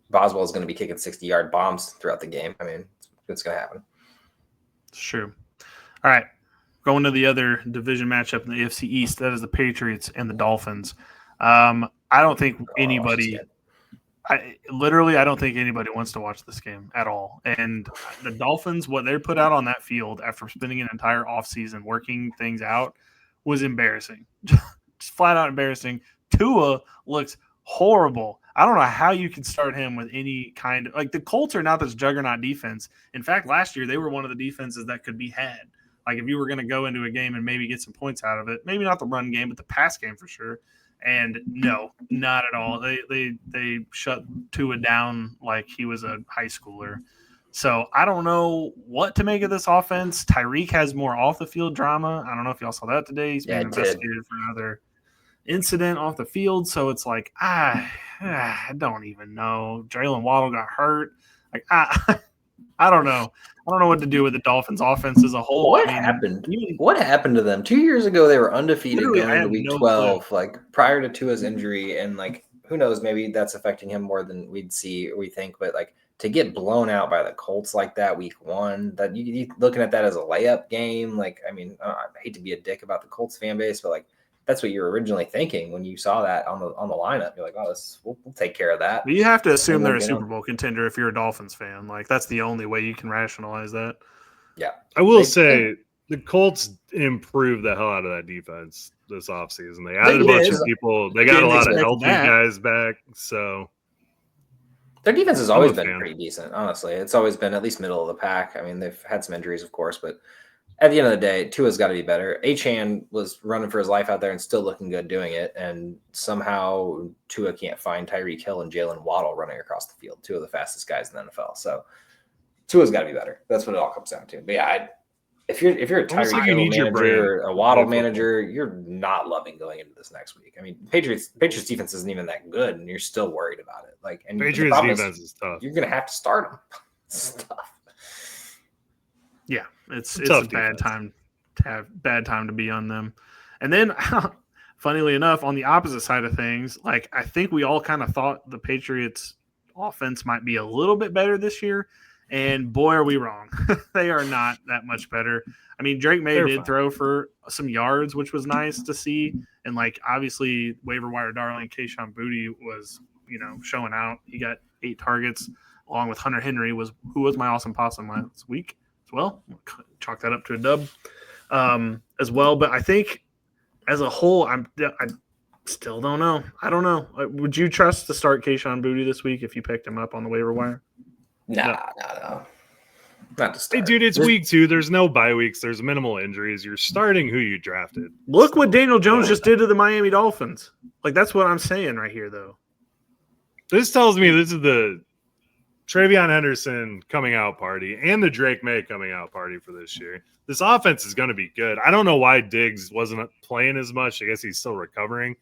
Boswell's going to be kicking 60-yard bombs throughout the game. I mean, it's going to happen. It's true. All right, going to the other division matchup in the AFC East. That is the Patriots and the Dolphins. I don't think anybody – I don't think anybody wants to watch this game at all. And the Dolphins, what they put out on that field after spending an entire offseason working things out was embarrassing. Just flat out embarrassing. Tua looks horrible. I don't know how you can start him with any kind of – the Colts are not this juggernaut defense. In fact, last year they were one of the defenses that could be had. If you were going to go into a game and maybe get some points out of it, maybe not the run game, but the pass game for sure. And no, not at all. They shut Tua down like he was a high schooler. So I don't know what to make of this offense. Tyreek has more off the field drama. I don't know if y'all saw that today. He's being investigated for another incident off the field. So it's like I don't even know. Jalen Waddle got hurt. Like I don't know. I don't know what to do with the Dolphins offense as a whole. What happened? What happened to them? 2 years ago, they were undefeated going into week 12, like prior to Tua's injury. And like, who knows, maybe that's affecting him more than we think. But like to get blown out by the Colts like that week 1, that you looking at that as a layup game. Like, I mean, I hate to be a dick about the Colts fan base, but like, that's what you were originally thinking when you saw that on the lineup. You're like, oh, we'll take care of that. But you have to assume they're a Super Bowl contender if you're a Dolphins fan. Like, that's the only way you can rationalize that. Yeah. I will say the Colts improved the hell out of that defense this offseason. They added a bunch of people. They got a lot of healthy guys back. So their defense has always been pretty decent, honestly. It's always been at least middle of the pack. I mean, they've had some injuries, of course, but at the end of the day, Tua's got to be better. Achane was running for his life out there and still looking good doing it. And somehow Tua can't find Tyreek Hill and Jalen Waddle running across the field, 2 of the fastest guys in the NFL. So Tua's got to be better. That's what it all comes down to. But yeah, if you're a Tyreek Hill manager, a Waddle manager, you're not loving going into this next week. I mean, Patriots defense isn't even that good, and you're still worried about it. Like, and Patriots defense is tough. You're going to have to start them. It's tough. Yeah, it's a bad time to be on them. And then, funnily enough, on the opposite side of things, like I think we all kind of thought the Patriots offense might be a little bit better this year, and boy, are we wrong. They are not that much better. I mean, Drake May did throw for some yards, which was nice to see, and like obviously waiver wire darling Kayshon Boutte was showing out. He got 8 targets along with Hunter Henry, who was my awesome possum last week. Well, chalk that up to a dub as well. But I think as a whole, I still don't know. I don't know. Would you trust to start Kayshon Boutte this week if you picked him up on the waiver wire? No. Not to start. Hey, dude, it's week 2. There's no bye weeks. There's minimal injuries. You're starting who you drafted. Look what Daniel Jones just did to the Miami Dolphins. Like, that's what I'm saying right here, though. This tells me this is the Travion Henderson coming out party and the Drake May coming out party for this year. This offense is going to be good. I don't know why Diggs wasn't playing as much. I guess he's still recovering.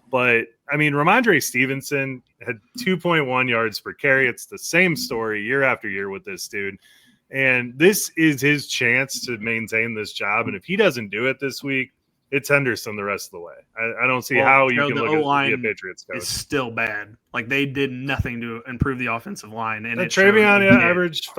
But, I mean, Ramondre Stevenson had 2.1 yards per carry. It's the same story year after year with this dude. And this is his chance to maintain this job. And if he doesn't do it this week, it's Henderson the rest of the way. I don't see how you can look at the Patriots coach. It's still bad. Like, they did nothing to improve the offensive line. And Travion averaged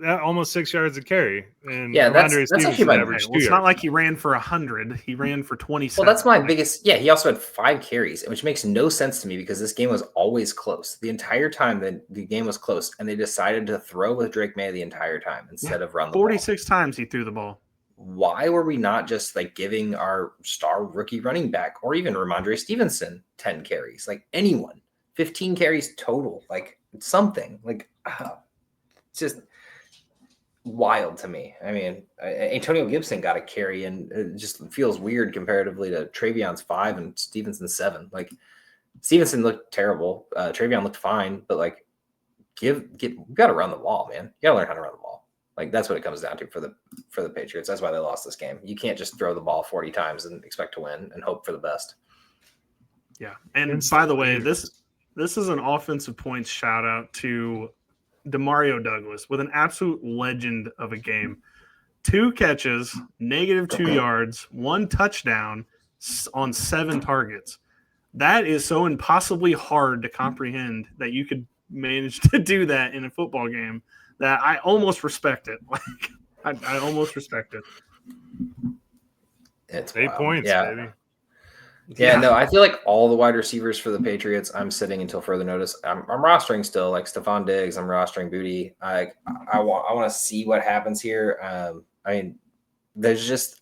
almost 6 yards a carry. And that's actually my average. It's not like he ran for 100. He ran for 27. Well, that's my biggest. Yeah, he also had 5 carries, which makes no sense to me because this game was always close. The entire time the game was close, and they decided to throw with Drake May the entire time instead of run the 46 ball. Times he threw the ball. Why were we not just like giving our star rookie running back or even Ramondre Stevenson 10 carries? Like anyone, 15 carries total, like something like it's just wild to me. I mean, Antonio Gibson got a carry and it just feels weird comparatively to Travion's 5 and Stevenson's 7. Like Stevenson looked terrible. Travion looked fine, but like you got to run the ball, man. You got to learn how to run the ball. Like that's what it comes down to for the Patriots. That's why they lost this game. You can't just throw the ball 40 times and expect to win and hope for the best. Yeah. And by the way, this is an offensive points shout out to Demario Douglas with an absolute legend of a game. 2 catches, -2 yards, 1 touchdown on 7 targets. That is so impossibly hard to comprehend that you could manage to do that in a football game. That I almost respect it. Like I almost respect it. It's 8 points, baby. Yeah, no, I feel like all the wide receivers for the Patriots, I'm sitting until further notice. I'm rostering still, like Stephon Diggs. I'm rostering Boutte. I want to see what happens here. I mean, there's just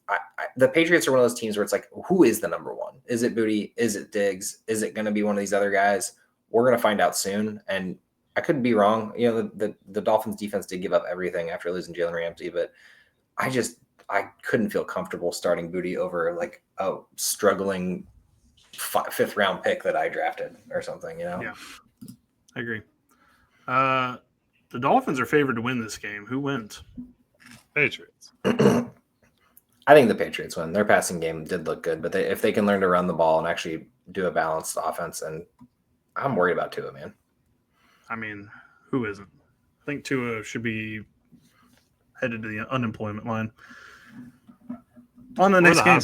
the Patriots are one of those teams where it's like, who is the number one? Is it Boutte? Is it Diggs? Is it going to be one of these other guys? We're going to find out soon. And I could be wrong. You know, the Dolphins defense did give up everything after losing Jalen Ramsey, but I couldn't feel comfortable starting Boutte over like a struggling fifth round pick that I drafted or something, you know? Yeah, I agree. The Dolphins are favored to win this game. Who wins? Patriots. I think the Patriots win. Their passing game did look good, but if they can learn to run the ball and actually do a balanced offense, and I'm worried about Tua, man. I mean, who isn't? I think Tua should be headed to the unemployment line. On the next game,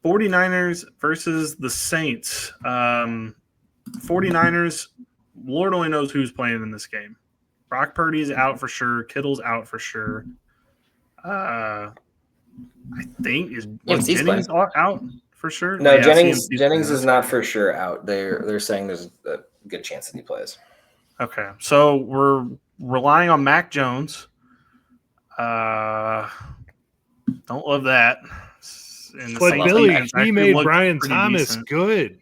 49ers versus the Saints. 49ers, Lord only knows who's playing in this game. Brock Purdy's out for sure. Kittle's out for sure. I think Jennings out for sure. No, Jennings is not for sure out. They're saying there's a good chance that he plays. Okay, so we're relying on Mac Jones. Don't love that. But Billy, he made Brian Thomas decent. Good.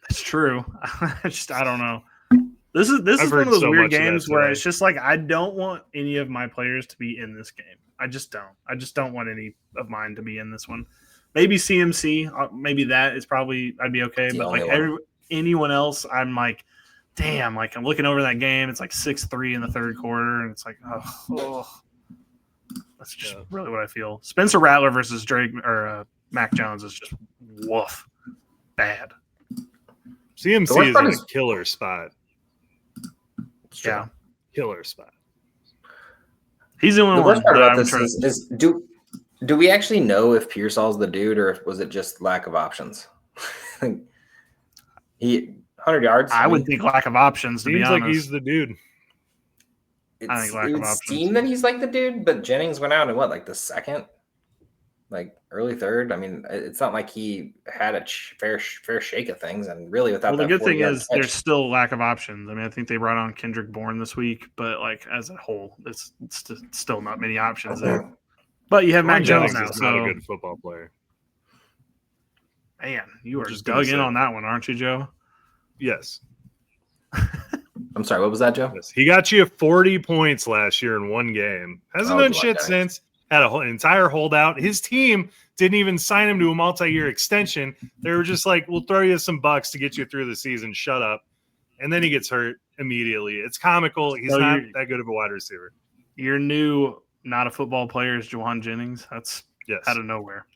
It's true. I don't know. This is one of those weird games where it's just like I don't want any of my players to be in this game. I just don't. I just don't want any of mine to be in this one. Maybe CMC. Maybe that is probably I'd be okay. But like anyone else, I'm like, damn. Like I'm looking over that game. It's like 6-3 in the third quarter, and it's like, oh. That's just really what I feel. Spencer Rattler versus Drake or Mac Jones is just woof bad. CMC is in a killer spot. Yeah, killer spot. He's the only one. The worst part about this is do we actually know if Pearsall's the dude or was it just lack of options? He 100 yards. I would think lack of options. To be honest, like he's the dude. I think lack of options. It seemed that he's like the dude, but Jennings went out in like the second, like early third. I mean, it's not like he had a fair shake of things, and really without. Well, the good thing is there's still a lack of options. I mean, I think they brought on Kendrick Bourne this week, but like as a whole, it's still not many options there. But you have Mac Jones now, so not a good football player. Man, you are just dug in on that one, aren't you, Joe? Yes. I'm sorry, what was that, Joe? Yes. He got you 40 points last year in one game. Hasn't done shit since. Had an entire holdout. His team didn't even sign him to a multi-year extension. They were just like, we'll throw you some bucks to get you through the season. Shut up. And then he gets hurt immediately. It's comical. He's not that good of a wide receiver. Your new not a football player is Juwan Jennings. That's out of nowhere.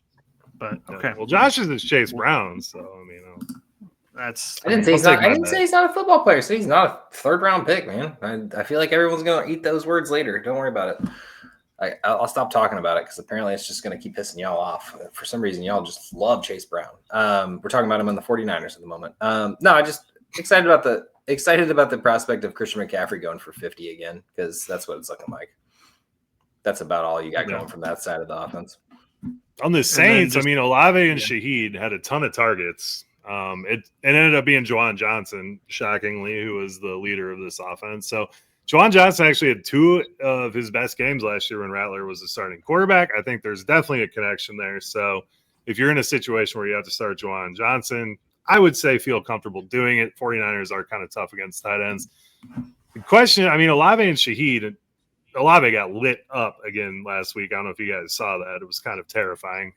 But okay. Well, Josh is Chase Brown, so I mean, I didn't say he's not a football player. So he's not a third round pick, man. I feel like everyone's gonna eat those words later. Don't worry about it. I'll stop talking about it because apparently it's just gonna keep pissing y'all off. For some reason, y'all just love Chase Brown. We're talking about him on the 49ers at the moment. No, I just excited about the prospect of Christian McCaffrey going for 50 again because that's what it's looking like. That's about all you got going from that side of the offense. On the Saints, Olave and Shaheed had a ton of targets. It ended up being Juwan Johnson, shockingly, who was the leader of this offense. So Juwan Johnson actually had two of his best games last year when Rattler was the starting quarterback. I think there's definitely a connection there. So if you're in a situation where you have to start Juwan Johnson, I would say feel comfortable doing it. 49ers are kind of tough against tight ends. The question, Olave and Shaheed, Olave got lit up again last week. I don't know if you guys saw that. It was kind of terrifying.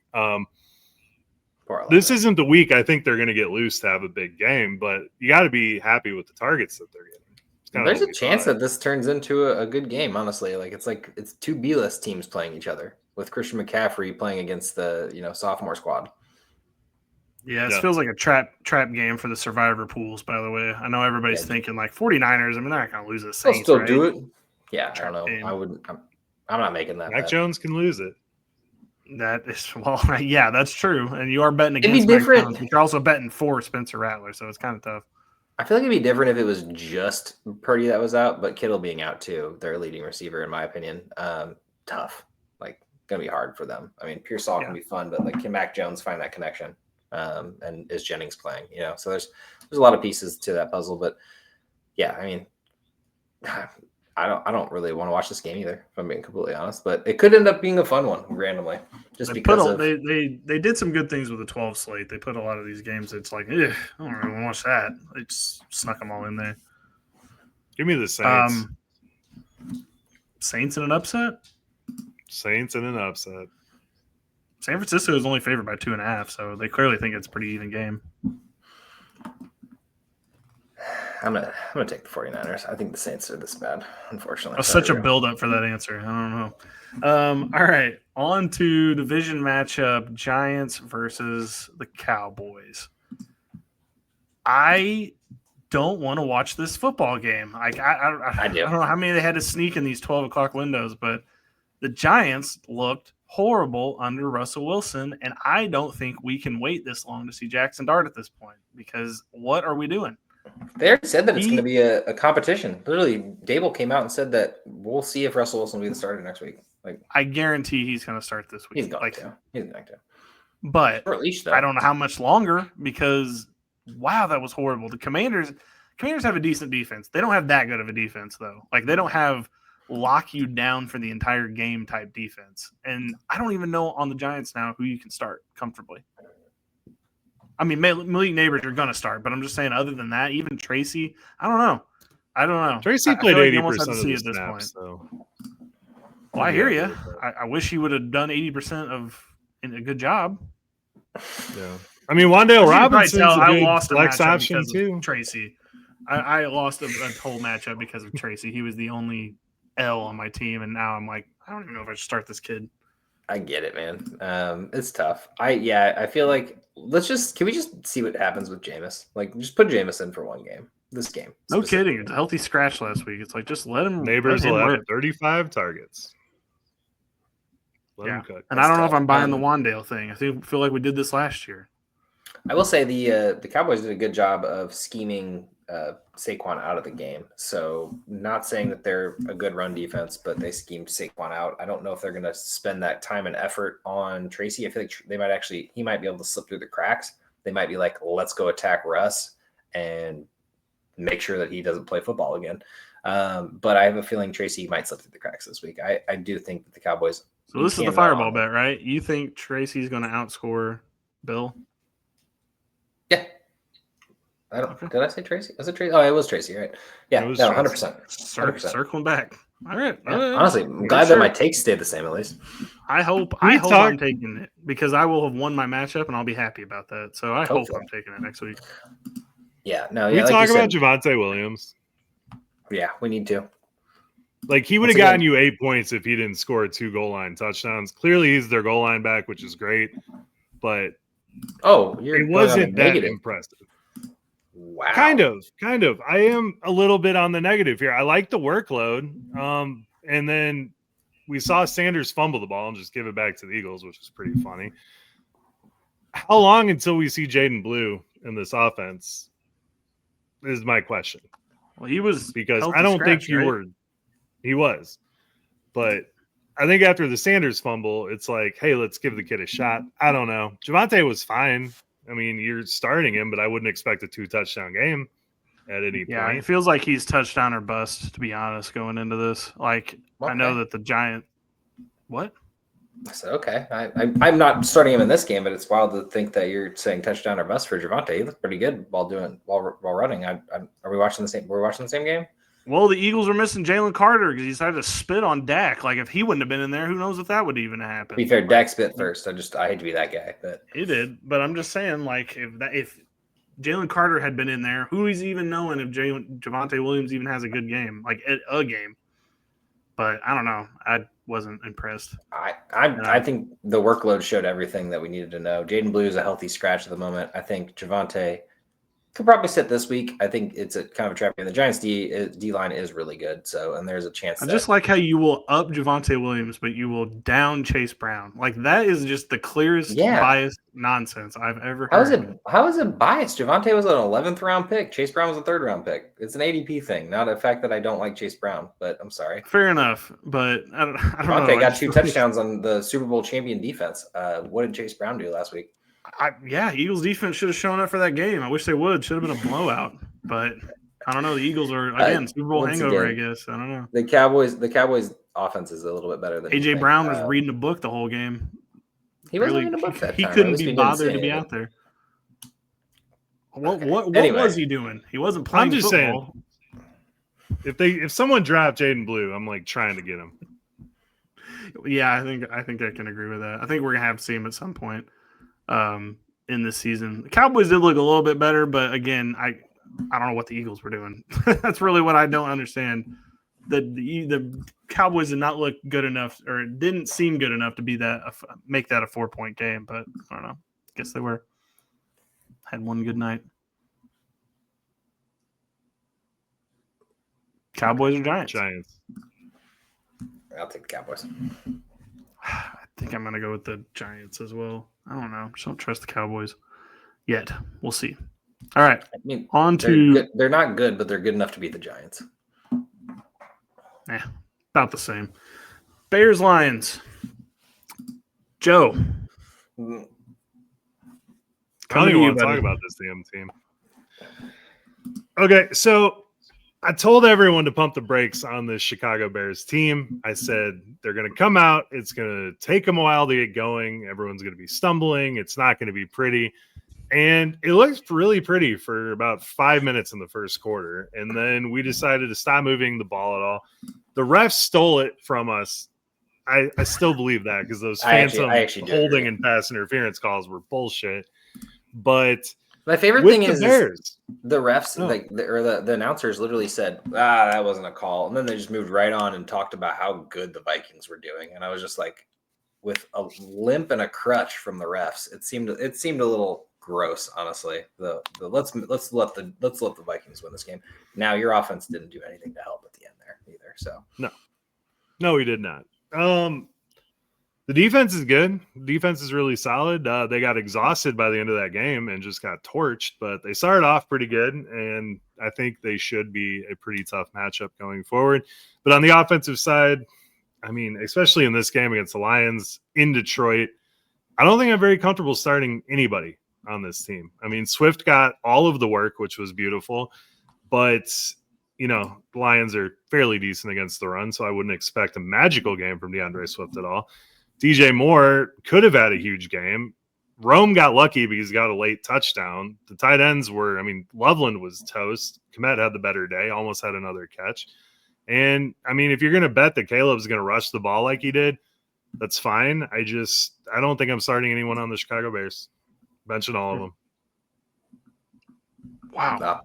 This isn't the week I think they're going to get loose to have a big game, but you got to be happy with the targets that they're getting. There's a chance that this turns into a good game, honestly. It's two B-list teams playing each other with Christian McCaffrey playing against the sophomore squad. Yeah, it feels like a trap game for the survivor pools, by the way. I know everybody's thinking like 49ers. They're not going to lose the Saints. They'll still do it. Yeah, I don't know. I wouldn't. I'm not making that. Mac Jones can lose it. That is yeah, that's true. And you are betting against Mac Jones, but you're also betting for Spencer Rattler, so it's kind of tough. I feel like it'd be different if it was just Purdy that was out, but Kittle being out too, their leading receiver, in my opinion. Tough. Gonna be hard for them. Pearsall can be fun, but can Mac Jones find that connection? And is Jennings playing? So there's a lot of pieces to that puzzle, but yeah, I don't really want to watch this game either, if I'm being completely honest. But it could end up being a fun one randomly, just because they did some good things with the 12 slate. They put a lot of these games. It's like, I don't really want to watch that. They just snuck them all in there. Give me the Saints. Saints in an upset. Saints in an upset. San Francisco is only favored by 2.5, so they clearly think it's a pretty even game. I'm gonna take the 49ers. I think the Saints are this bad, unfortunately. That's such a build-up for that answer. I don't know. All right, on to division matchup: Giants versus the Cowboys. I don't want to watch this football game. I do. I don't know how many they had to sneak in these 12 o'clock windows, but the Giants looked horrible under Russell Wilson, and I don't think we can wait this long to see Jackson Dart at this point, because what are we doing? They already said that it's going to be a competition. Literally, Dable came out and said that we'll see if Russell Wilson will be the starter next week. Like, I guarantee he's going to start this week. He's going to. He's going to. But or at least, though. I don't know how much longer, because wow, that was horrible. The Commanders have a decent defense. They don't have that good of a defense, though. Like, they don't have lock you down for the entire game type defense. And I don't even know on the Giants now who you can start comfortably. I mean, Malik Neighbors are going to start, but I'm just saying, other than that, even Tracy, I don't know. Tracy played 80% of the snaps, so. Well, I hear you. I wish he would have done 80% of a good job. Yeah. I mean, Wan'Dale Robinson's a good flex option, too. Tracy. I lost a whole matchup because of Tracy. He was the only L on my team, and now I'm like, I don't even know if I should start this kid. I get it, man. It's tough. I feel like can we just see what happens with Jameis? Like, just put Jameis in for one game. This game. No kidding. It's a healthy scratch last week. It's like, just let him. Neighbors will have 35 targets. Let him cook. And I don't know if I'm buying the Wan'Dale thing. I feel like we did this last year. I will say the Cowboys did a good job of scheming Saquon out of the game. So, not saying that they're a good run defense, but they schemed Saquon out. I don't know if they're going to spend that time and effort on Tracy. I feel like he might be able to slip through the cracks. They might be like, let's go attack Russ and make sure that he doesn't play football again. But I have a feeling Tracy might slip through the cracks this week. I do think that the Cowboys. So this is the fireball bet, right? You think Tracy's going to outscore Bill? Yeah. Did I say Tracy? Was it Tracy? Oh, it was Tracy, right? Yeah, 100%. Circling back. All right. Yeah, honestly, I'm glad that my takes stayed the same at least. I hope I'm taking it, because I will have won my matchup and I'll be happy about that. So I hope I'm taking it next week. Yeah, no. We talk about Javonte Williams. Yeah, we need to. Like, he would have gotten you 8 points if he didn't score 2 goal line touchdowns. Clearly, he's their goal line back, which is great. But it wasn't that impressive. Wow. Kind of. I am a little bit on the negative here. I like the workload. And then we saw Sanders fumble the ball and just give it back to the Eagles, which is pretty funny. How long until we see Jaden Blue in this offense is my question. Well, he was, because I don't think he was. But I think after the Sanders fumble, it's like, hey, let's give the kid a shot. I don't know. Javonte was fine. I mean, you're starting him, but I wouldn't expect a 2-touchdown game at any point. Yeah, it feels like he's touchdown or bust, to be honest, going into this. Like, okay. I know that the Giant – what? I said, okay. I'm not starting him in this game, but it's wild to think that you're saying touchdown or bust for Javonte. He looked pretty good while running. Are we watching the same? Were we watching the same game? Well, the Eagles are missing Jalen Carter because he decided to spit on Dak. Like, if he wouldn't have been in there, who knows if that would even happen. To be fair, Dak spit first. I hate to be that guy, but he did. But I'm just saying, like, if Jalen Carter had been in there, who is even knowing if Javonte Williams even has a good game, like a game. But I don't know. I wasn't impressed. I think the workload showed everything that we needed to know. Jaden Blue is a healthy scratch at the moment. I think Javonte could probably sit this week. I think it's a kind of a trap game. The Giants D line is really good, and there's a chance. I just like how you will up Javonte Williams, but you will down Chase Brown. Like, that is just the clearest biased nonsense I've ever heard. How is it biased? Javonte was an 11th round pick. Chase Brown was a 3rd round pick. It's an ADP thing, not a fact that I don't like Chase Brown. But I'm sorry. Fair enough, but I don't know. Javonte got 2 touchdowns on the Super Bowl champion defense. What did Chase Brown do last week? Eagles defense should have shown up for that game. I wish they would. Should have been a blowout, but I don't know. The Eagles are Super Bowl hangover. I guess I don't know. The Cowboys offense is a little bit better than AJ Brown was reading a book the whole game. He wasn't reading a book that time. He couldn't be bothered to be out there. What was he doing? He wasn't playing. I'm just football. saying, if someone dropped Jaden Blue, I'm like trying to get him. Yeah, I think I can agree with that. I think we're gonna have to see him at some point in this season. The Cowboys did look a little bit better, but again, I don't know what the Eagles were doing. That's really what I don't understand. The Cowboys did not look good enough, or it didn't seem good enough to be make that a 4-point game. But I don't know. Guess they had one good night. Cowboys or Giants? Giants. I'll take the Cowboys. I think I'm going to go with the Giants as well. I don't know. Just don't trust the Cowboys yet. We'll see. All right. I mean, on to. They're not good, but they're good enough to beat the Giants. About the same. Bears Lions. Joe. I don't even want to talk about this damn team. Okay, so I told everyone to pump the brakes on this Chicago Bears team. I said they're going to come out. It's going to take them a while to get going. Everyone's going to be stumbling. It's not going to be pretty. And it looked really pretty for about 5 minutes in the first quarter. And then we decided to stop moving the ball at all. The refs stole it from us. I still believe that because those phantom holding and pass interference calls were bullshit. But my favorite thing is Bears, the refs, the announcers literally said, that wasn't a call. And then they just moved right on and talked about how good the Vikings were doing. And I was just like, with a limp and a crutch from the refs, it seemed a little gross, honestly. Let's let the Vikings win this game. Now your offense didn't do anything to help at the end there either. So no, we did not. The defense is good. The defense is really solid. They got exhausted by the end of that game and just got torched, but they started off pretty good, and I think they should be a pretty tough matchup going forward. But on the offensive side, I mean, especially in this game against the Lions in Detroit, I don't think I'm very comfortable starting anybody on this team. I mean, Swift got all of the work, which was beautiful, but the Lions are fairly decent against the run, so I wouldn't expect a magical game from DeAndre Swift at all. DJ Moore could have had a huge game. Rome got lucky because he got a late touchdown. The tight ends were, Loveland was toast. Kmet had the better day, almost had another catch. And, if you're going to bet that Caleb's going to rush the ball like he did, that's fine. I don't think I'm starting anyone on the Chicago Bears. Benching all of them. Wow.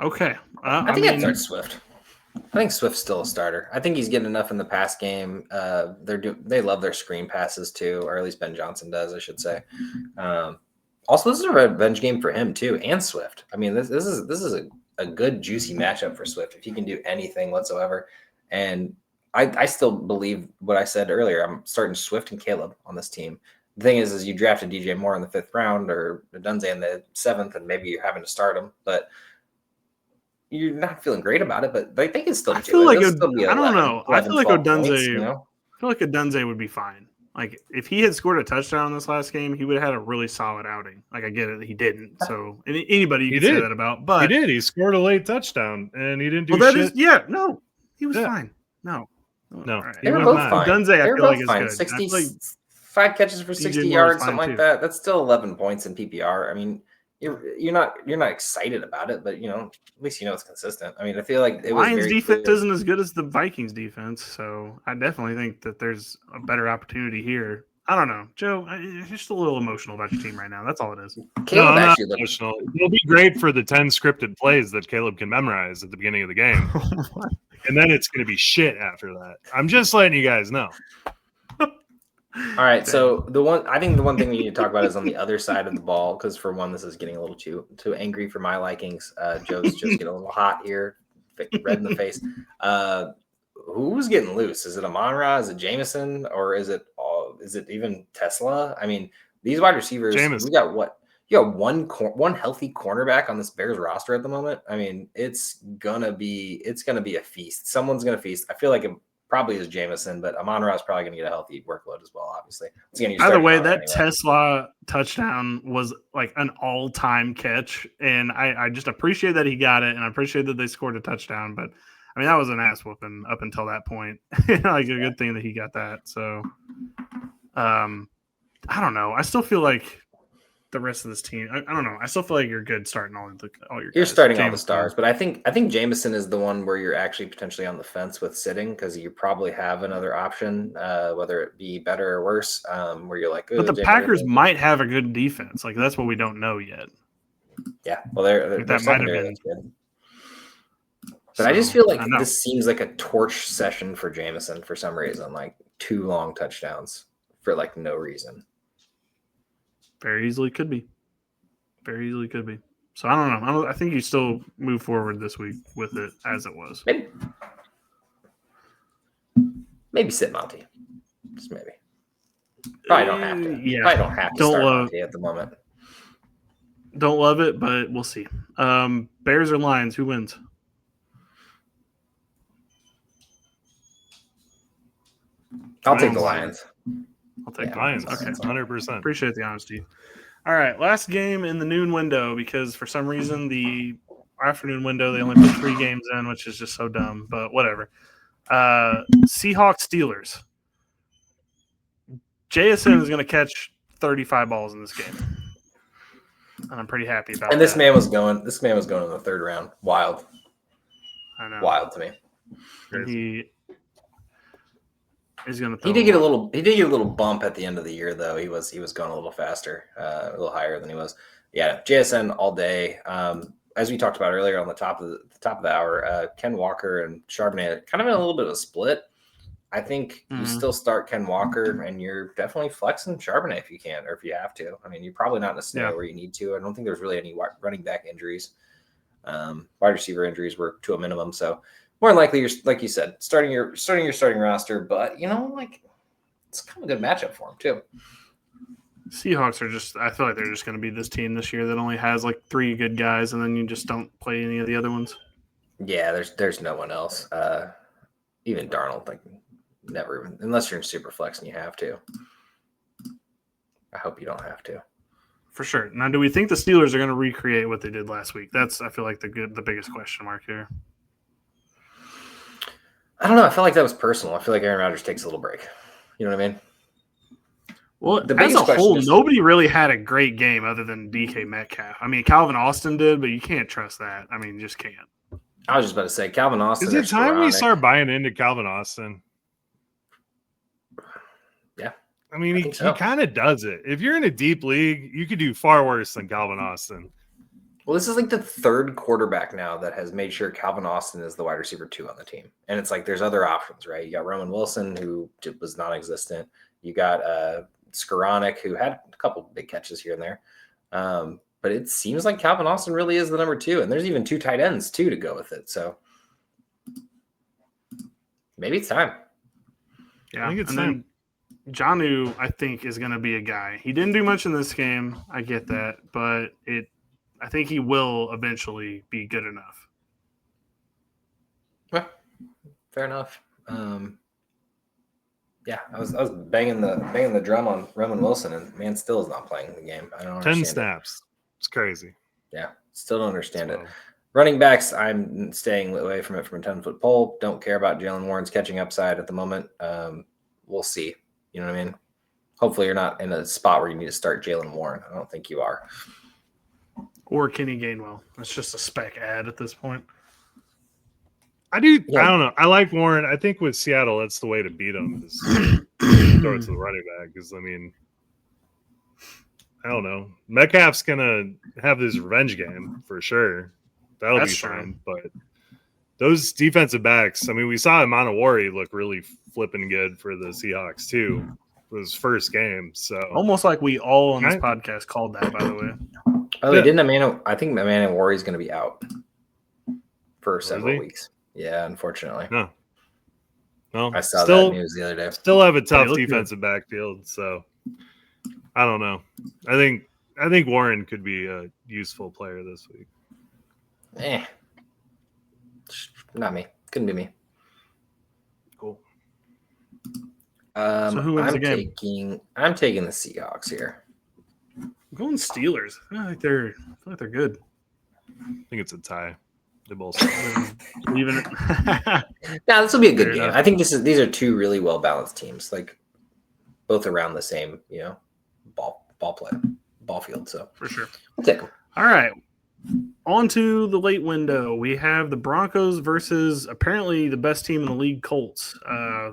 Okay. I think I'd start Swift. I think Swift's still a starter. I think he's getting enough in the pass game. They love their screen passes too, or at least Ben Johnson does, I should say. Also, this is a revenge game for him too, and Swift. This is a good juicy matchup for Swift if he can do anything whatsoever. And I still believe what I said earlier. I'm starting Swift and Caleb on this team. The thing is you drafted DJ Moore in the 5th round or Dunze in the 7th, and maybe you're having to start him, but you're not feeling great about it, but they can still do it. I feel like I don't know. I feel like Odunze would be fine. Like if he had scored a touchdown in this last game, he would have had a really solid outing. Like I get it, he didn't. So anybody you can say that about, but he did. He scored a late touchdown and he didn't do shit. He was fine. No. Right. They were both fine. Odunze, I feel like is good. 65 catches for 60 yards, something like that. That's still 11 points in PPR. You're not excited about it, but at least it's consistent. I feel like it was Lions defense isn't as good as the Vikings defense, so I definitely think that there's a better opportunity here. I don't know, Joe. You're just a little emotional about your team right now. That's all it is. Caleb I'm not emotional. It'll be great for the 10 scripted plays that Caleb can memorize at the beginning of the game, and then it's going to be shit after that. I'm just letting you guys know. All right, so I think the one thing we need to talk about is on the other side of the ball, because for one, this is getting a little too angry for my likings. Joe's just getting a little hot here, red in the face. Who's getting loose? Is it Amon-Ra? Is it Jameson? Or is it even Tesla? These wide receivers. Jameson. We got what? You got one healthy cornerback on this Bears roster at the moment. It's gonna be a feast. Someone's gonna feast. I feel like it probably is Jameson, but Amon-Ra is probably going to get a healthy workload as well, obviously. Either way, that Tesla touchdown was like an all-time catch, and I just appreciate that he got it, and I appreciate that they scored a touchdown, but, that was an ass-whooping up until that point. Good thing that he got that. So, I don't know. I still feel like the rest of this team. I don't know. I still feel like you're good starting all your. You're guys. starting all the Jameson. stars, but I think Jameson is the one where you're actually potentially on the fence with sitting because you probably have another option, whether it be better or worse. Where you're like, but the Jameson Packers might have a good defense. Like that's what we don't know yet. Yeah, well, their that might have secondary been is good. But I just feel like this seems like a torch session for Jameson for some reason, like 2 long touchdowns for like no reason. Very easily could be. Very easily could be. So I don't know. I think you still move forward this week with it as it was. Maybe sit Monty. Just maybe. Probably don't have to. Yeah. Probably don't have to start Monty at the moment. Don't love it, but we'll see. Bears or Lions, who wins? I'll take the Lions. I'll take the Lions. Okay. 100%. Appreciate the honesty. All right, last game in the noon window because for some reason the afternoon window they only put 3 games in, which is just so dumb, but whatever. Seahawks Steelers. JSN is going to catch 35 balls in this game. And I'm pretty happy about that. And this man was going in the 3rd round. Wild. I know. Wild to me. And he's going to He did get a little bump at the end of the year though. He was going a little faster, a little higher than he was. Yeah, JSN all day. As we talked about earlier on the top of the hour, Ken Walker and Charbonnet kind of in a little bit of a split. I think you still start Ken Walker and you're definitely flexing Charbonnet if you can or if you have to. I mean, you're probably not in a scenario where you need to. I don't think there's really any running back injuries. Wide receiver injuries were to a minimum. So more than likely, you're like you said, starting your starting roster. But it's kind of a good matchup for him too. Seahawks I feel like they're just going to be this team this year that only has like 3 good guys, and then you just don't play any of the other ones. Yeah, there's no one else. Even Darnold, never even, unless you're in super flex and you have to. I hope you don't have to. For sure. Now, do we think the Steelers are going to recreate what they did last week? That's, I feel like, the biggest question mark here. I don't know. I feel like that was personal. I feel like Aaron Rodgers takes a little break. You know what I mean? Well, as a whole, nobody really had a great game other than DK Metcalf. I mean, Calvin Austin did, but you can't trust that. I mean, you just can't. I was just about to say, Calvin Austin. Is it time we start buying into Calvin Austin? Yeah. I mean, he kind of does it. If you're in a deep league, you could do far worse than Calvin Austin. Well, this is like the 3rd quarterback now that has made sure Calvin Austin is the wide receiver 2 on the team. And it's like there's other options, right? You got Roman Wilson, who was non-existent. You got Skoranek, who had a couple big catches here and there. But it seems like Calvin Austin really is the number 2. And there's even 2 tight ends, too, to go with it. So maybe it's time. Yeah, I think it's time. Jonnu, I think, is going to be a guy. He didn't do much in this game. I get that. But I think he will eventually be good enough. Well, fair enough. Yeah, I was banging the drum on Roman Wilson, and man still is not playing the game. I don't understand. 10 snaps. It's crazy. Yeah, still don't understand it. Running backs, I'm staying away from it from a 10-foot pole. Don't care about Jalen Warren's catching upside at the moment. We'll see. You know what I mean? Hopefully you're not in a spot where you need to start Jalen Warren. I don't think you are. Or Kenny Gainwell. It's just a spec ad at this point. I do. Yeah. I don't know. I like Warren. I think with Seattle, that's the way to beat them is throw it to the running back. Because, I mean, I don't know. Metcalf's going to have this revenge game for sure. That'll be fine. But those defensive backs, I mean, we saw Manawari look really flipping good for the Seahawks, too. For his first game. So almost like we all on this podcast called that, by the way. Oh, they didn't. I think Manawari is going to be out for several weeks. Yeah, unfortunately. No. Well, I saw that news the other day. Still have a tough defensive backfield, so I don't know. I think Warren could be a useful player this week. Not me. Couldn't be me. Cool. So who wins the game? I'm taking the Seahawks here. I'm going Steelers. I feel like they're good. I think it's a tie. They both leaving it. Nah, this will be a good game. I think these are 2 really well balanced teams, like both around the same, ball play. ball field. So for sure. We'll take them. All right. On to the late window. We have the Broncos versus apparently the best team in the league, Colts.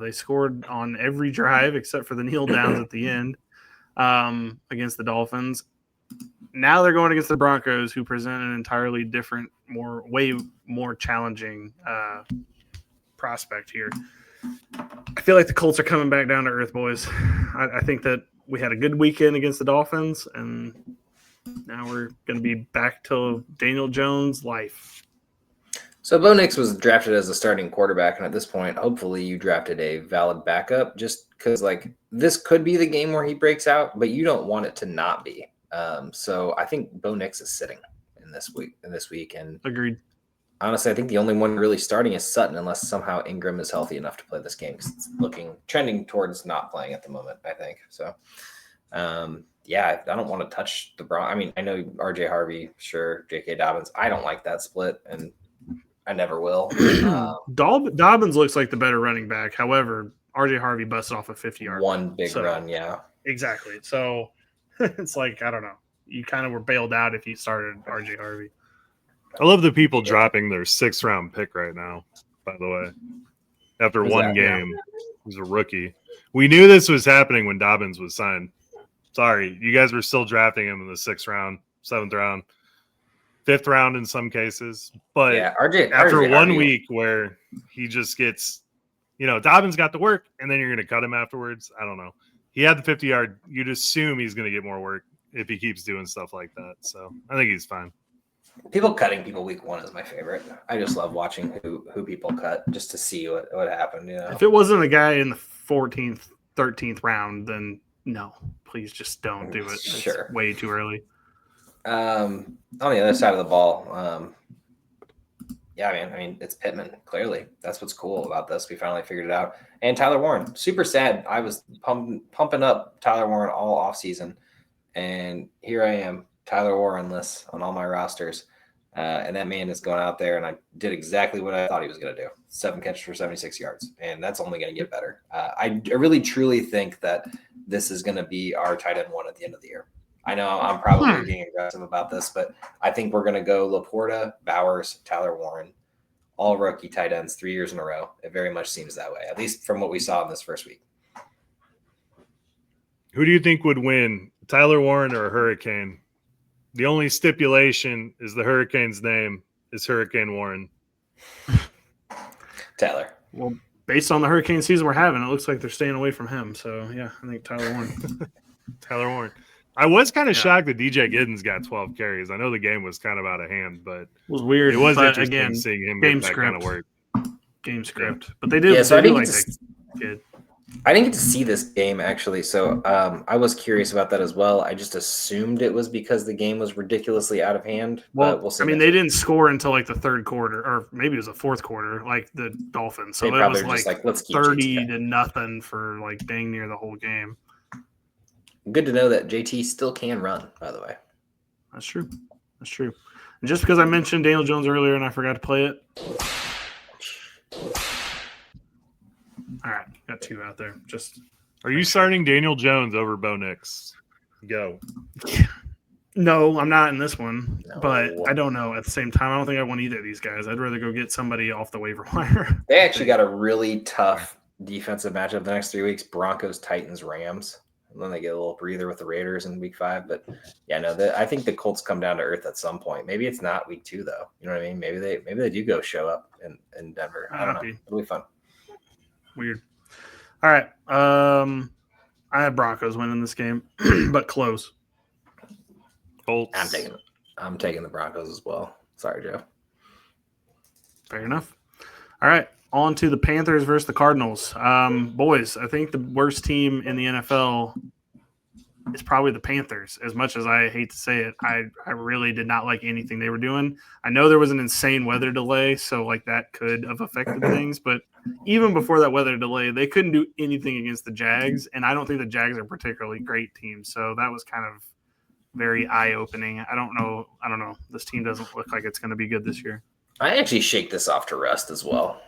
They scored on every drive except for the kneel downs at the end against the Dolphins. Now they're going against the Broncos, who present an entirely different, way more challenging prospect here. I feel like the Colts are coming back down to earth, boys. I think that we had a good weekend against the Dolphins, and now we're going to be back to Daniel Jones' life. So Bo Nix was drafted as a starting quarterback, and at this point, hopefully you drafted a valid backup just because, like, this could be the game where he breaks out, but you don't want it to not be. So I think Bo Nix is sitting in this week. And agreed. Honestly, I think the only one really starting is Sutton, unless somehow Ingram is healthy enough to play this game, because it's trending towards not playing at the moment, I think. So, yeah, I don't want to touch the Broncos. I mean, I know RJ Harvey, sure, J.K. Dobbins. I don't like that split, and I never will. Dobbins looks like the better running back. However, RJ Harvey busted off a 50-yard one big run, yeah. Exactly. So it's like, I don't know. You kind of were bailed out if you started RJ Harvey. I love the people dropping their 6th-round pick right now, by the way. After one game. He's a rookie. We knew this was happening when Dobbins was signed. Sorry, you guys were still drafting him in the 6th round, 7th round, 5th round in some cases. But yeah, after RJ one Harvey, week where he just gets, Dobbins got the work, and then you're going to cut him afterwards. I don't know. He had the 50-yard. You'd assume he's going to get more work if he keeps doing stuff like that. So I think he's fine. People cutting people week 1 is my favorite. I just love watching who people cut just to see what happened. If it wasn't a guy in the 14th, 13th round, then no, please just don't do it. Sure. It's way too early. On the other side of the ball, yeah, man. I mean, it's Pittman. Clearly, that's what's cool about this. We finally figured it out. And Tyler Warren, super sad. I was pumping up Tyler Warren all offseason, and here I am, Tyler Warrenless on all my rosters. And that man is going out there, and I did exactly what I thought he was going to do. 7 catches for 76 yards, and that's only going to get better. I really, truly think that this is going to be our tight end 1 at the end of the year. I know I'm probably being aggressive about this, but I think we're going to go Laporta, Bowers, Tyler Warren, all rookie tight ends 3 years in a row. It very much seems that way, at least from what we saw in this first week. Who do you think would win, Tyler Warren or a Hurricane? The only stipulation is the Hurricane's name is Hurricane Warren. Tyler. Well, based on the Hurricane season we're having, it looks like they're staying away from him. So, yeah, I think Tyler Warren. Tyler Warren. I was kind of shocked that DJ Giddens got 12 carries. I know the game was kind of out of hand, but it was weird. It was interesting again, seeing him game get that kind of work. Game script. But they did. Yeah, so they I didn't did. I didn't get to see this game, actually, so I was curious about that as well. I just assumed it was because the game was ridiculously out of hand. Well, we'll see. I mean, they didn't score until like the 3rd quarter, or maybe it was the 4th quarter, like the Dolphins. So it was like let's keep 30-0 for like dang near the whole game. Good to know that JT still can run, by the way. That's true. And just because I mentioned Daniel Jones earlier and I forgot to play it. All right, got 2 out there. Are you starting Daniel Jones over Bo Nix? Go. No, I'm not in this one, No. but I don't know. At the same time, I don't think I want either of these guys. I'd rather go get somebody off the waiver wire. They actually got a really tough defensive matchup the next 3 weeks: Broncos, Titans, Rams. And then they get a little breather with the Raiders in week 5. But yeah, no, I think the Colts come down to earth at some point. Maybe it's not week 2 though. You know what I mean? Maybe they do go show up in Denver. I don't know. It'll be fun. Weird. All right. I have Broncos winning this game, but close. Colts. I'm taking the Broncos as well. Sorry, Joe. Fair enough. All right. On to the Panthers versus the Cardinals. Boys, I think the worst team in the NFL is probably the Panthers. As much as I hate to say it, I really did not like anything they were doing. I know there was an insane weather delay, so like that could have affected things. But even before that weather delay, they couldn't do anything against the Jags, and I don't think the Jags are a particularly great team. So that was kind of very eye-opening. I don't know. This team doesn't look like it's going to be good this year. I actually shake this off to rest as well.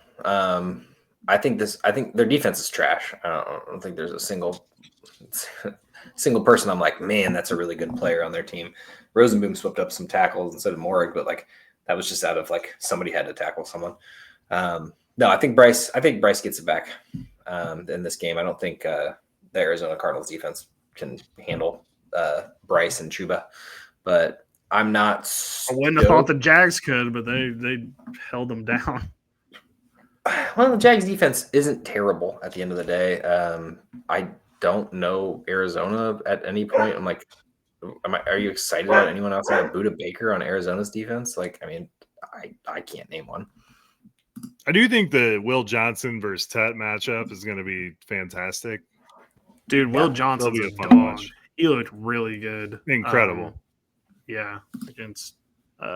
I think their defense is trash. I don't think there's a single person I'm like, man, that's a really good player on their team. Rosenboom swept up some tackles instead of Morrig, but like that was just out of like somebody had to tackle someone. No, I think Bryce gets it back in this game. I don't think the Arizona Cardinals defense can handle Bryce and Chuba, but I'm not. I wouldn't have thought the Jags could, but they held them down. Well, the Jags defense isn't terrible at the end of the day. I don't know Arizona at any point. I'm like, are you excited about anyone outside of Budda Baker on Arizona's defense? Like, I mean, I can't name one. I do think the Will Johnson versus Tet matchup is going to be fantastic. Dude, Will Johnson's be a a fun dog. watch. He looked really good. Incredible. Yeah, against he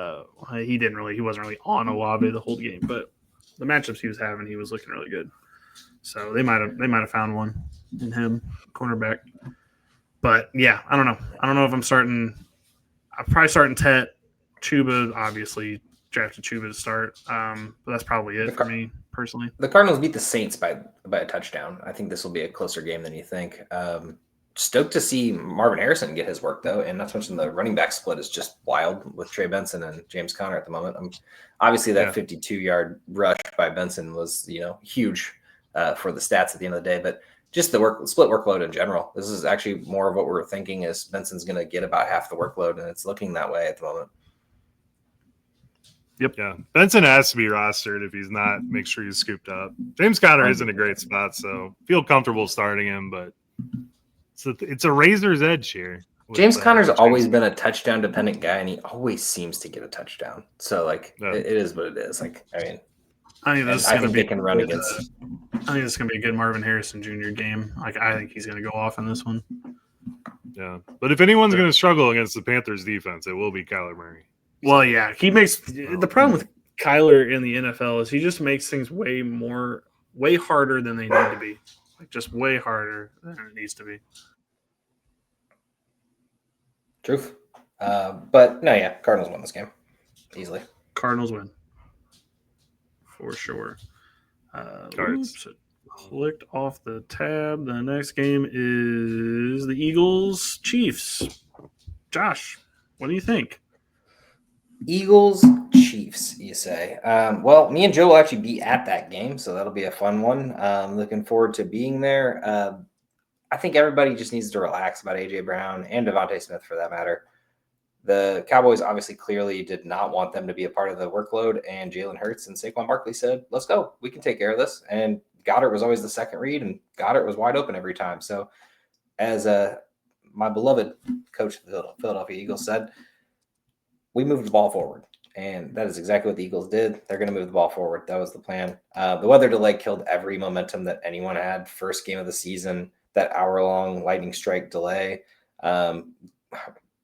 wasn't really on Olave the whole game, but the matchups he was having, he was looking really good. So they might have found one in him, cornerback. But yeah, I don't know. I don't know if I'm probably starting Tet. Chuba, obviously drafted Chuba to start. But that's probably it for me personally. The Cardinals beat the Saints by a touchdown. I think this will be a closer game than you think. Stoked to see Marvin Harrison get his work, though, and not to mention the running back split is just wild with Trey Benson and James Conner at the moment. Obviously, that 52-yard rush by Benson was, huge for the stats at the end of the day, but just the split workload in general. This is actually more of what we're thinking is Benson's going to get about half the workload, and it's looking that way at the moment. Yep. Yeah. Benson has to be rostered. If he's not, make sure he's scooped up. James Conner is in a great spot, so feel comfortable starting him, but it's a razor's edge here. James Conner's always been a touchdown dependent guy, and he always seems to get a touchdown. So it is what it is. Like, I mean, I think they can run against. I think it's going to be a good Marvin Harrison Jr. game. Like, I think he's going to go off in this one. Yeah, but if anyone's going to struggle against the Panthers defense, it will be Kyler Murray. Well, yeah, the problem with Kyler in the NFL is he just makes things way harder than they need to be. Like, just way harder than it needs to be. Truth. But no, yeah, Cardinals win this game easily. Cardinals win. For sure. Oops, it clicked off the tab. The next game is the Eagles Chiefs. Josh, what do you think? Eagles Chiefs, you say? Well, me and Joe will actually be at that game, so that'll be a fun one. Looking forward to being there. I think everybody just needs to relax about A.J. Brown and Devontae Smith for that matter. The Cowboys obviously clearly did not want them to be a part of the workload, and Jalen Hurts and Saquon Barkley said, let's go. We can take care of this. And Goddard was always the second read, and Goddard was wide open every time. So as my beloved coach of the Philadelphia Eagles said, we moved the ball forward. And that is exactly what the Eagles did. They're going to move the ball forward. That was the plan. The weather delay killed every momentum that anyone had. First game of the season, that hour-long lightning strike delay. Glad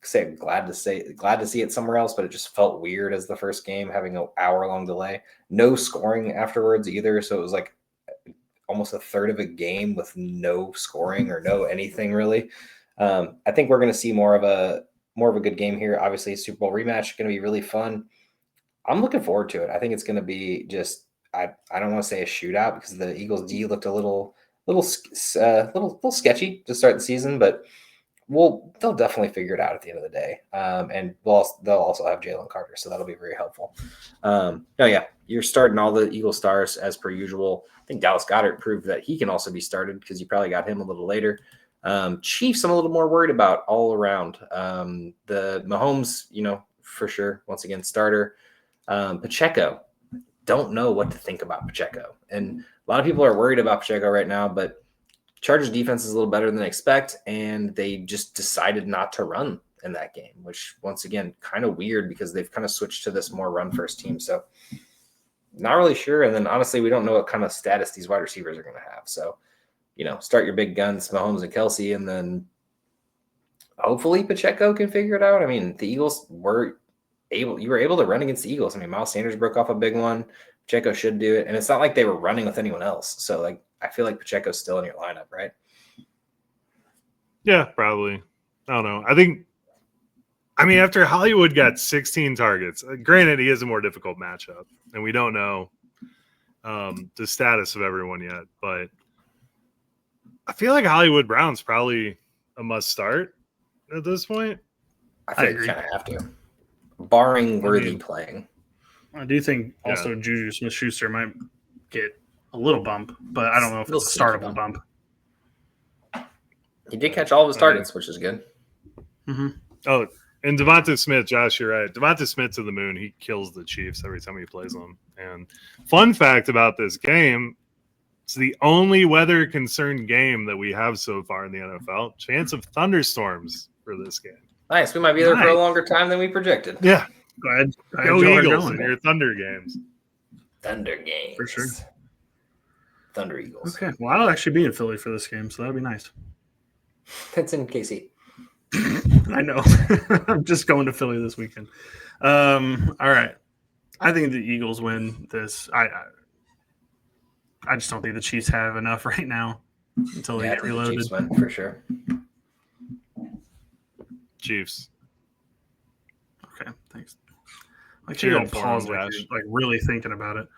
to see it somewhere else, but it just felt weird as the first game having an hour-long delay. No scoring afterwards either, so it was like almost a third of a game with no scoring or no anything really. I think we're going to see more of a good game here. Obviously, Super Bowl rematch going to be really fun. I'm looking forward to it. I think it's going to be just I don't want to say a shootout because the Eagles D looked a little sketchy to start the season, but they'll definitely figure it out at the end of the day. And they'll also have Jalen Carter, so that'll be very helpful. You're starting all the Eagle stars as per usual. I think Dallas Goedert proved that he can also be started because you probably got him a little later. Chiefs, I'm a little more worried about all around. The Mahomes, for sure, once again, starter. Pacheco, don't know what to think about Pacheco. And a lot of people are worried about Pacheco right now, but Chargers defense is a little better than I expect, and they just decided not to run in that game, which once again, kind of weird because they've kind of switched to this more run first team. So not really sure. And then honestly, we don't know what kind of status these wide receivers are going to have. So, start your big guns, Mahomes and Kelsey, and then hopefully Pacheco can figure it out. I mean, the Eagles you were able to run against the Eagles. I mean, Miles Sanders broke off a big one. Pacheco should do it. And it's not like they were running with anyone else. So I feel like Pacheco's still in your lineup, right? Yeah, probably. I don't know. After Hollywood got 16 targets, granted, he is a more difficult matchup, and we don't know the status of everyone yet, but I feel like Hollywood Brown's probably a must start at this point. I think you kind of have to, barring Worthy playing. I do think also Juju Smith-Schuster might get a little bump, but I don't know if it's a startable bump. He did catch all of his targets, which is good. Mm-hmm. Oh, and Devonta Smith, Josh, you're right. Devonta Smith to the moon. He kills the Chiefs every time he plays them. And fun fact about this game, it's the only weather-concerned game that we have so far in the NFL. Chance of thunderstorms for this game. Nice. We might be there for a longer time than we projected. Yeah. Go ahead. Go Eagles in your Thunder games. Thunder games. For sure. Thunder Eagles. Okay. Well, I'll actually be in Philly for this game, so that'll be nice. That's in KC. I know. I'm just going to Philly this weekend. All right. I think the Eagles win this. I just don't think the Chiefs have enough right now until they get reloaded. The Chiefs win for sure. Chiefs. Okay, thanks. Like you don't pause like you're like really thinking about it.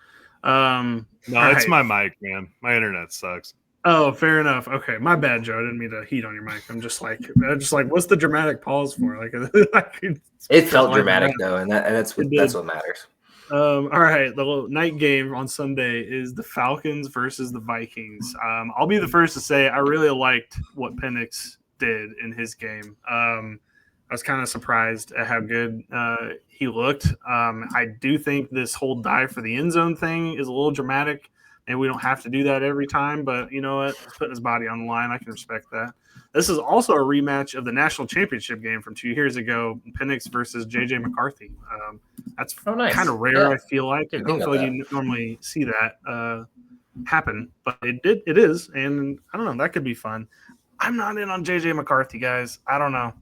No, it's my mic, man. My internet sucks. Oh, fair enough. Okay, my bad, Joe. I didn't mean to heat on your mic. I'm just like, what's the dramatic pause for? Like, it felt dramatic though, and that's what matters. All right, the night game on Sunday is the Falcons versus the Vikings. I'll be the first to say I really liked what Penix did in his game. I was kind of surprised at how good he looked. I do think this whole dive for the end zone thing is a little dramatic, and we don't have to do that every time. But you know what? He's putting his body on the line. I can respect that. This is also a rematch of the national championship game from 2 years ago, Penix versus J.J. McCarthy. That's kind of rare, I feel like. I don't feel like you normally see that happen, but it is, and I don't know. That could be fun. I'm not in on J.J. McCarthy, guys. I don't know.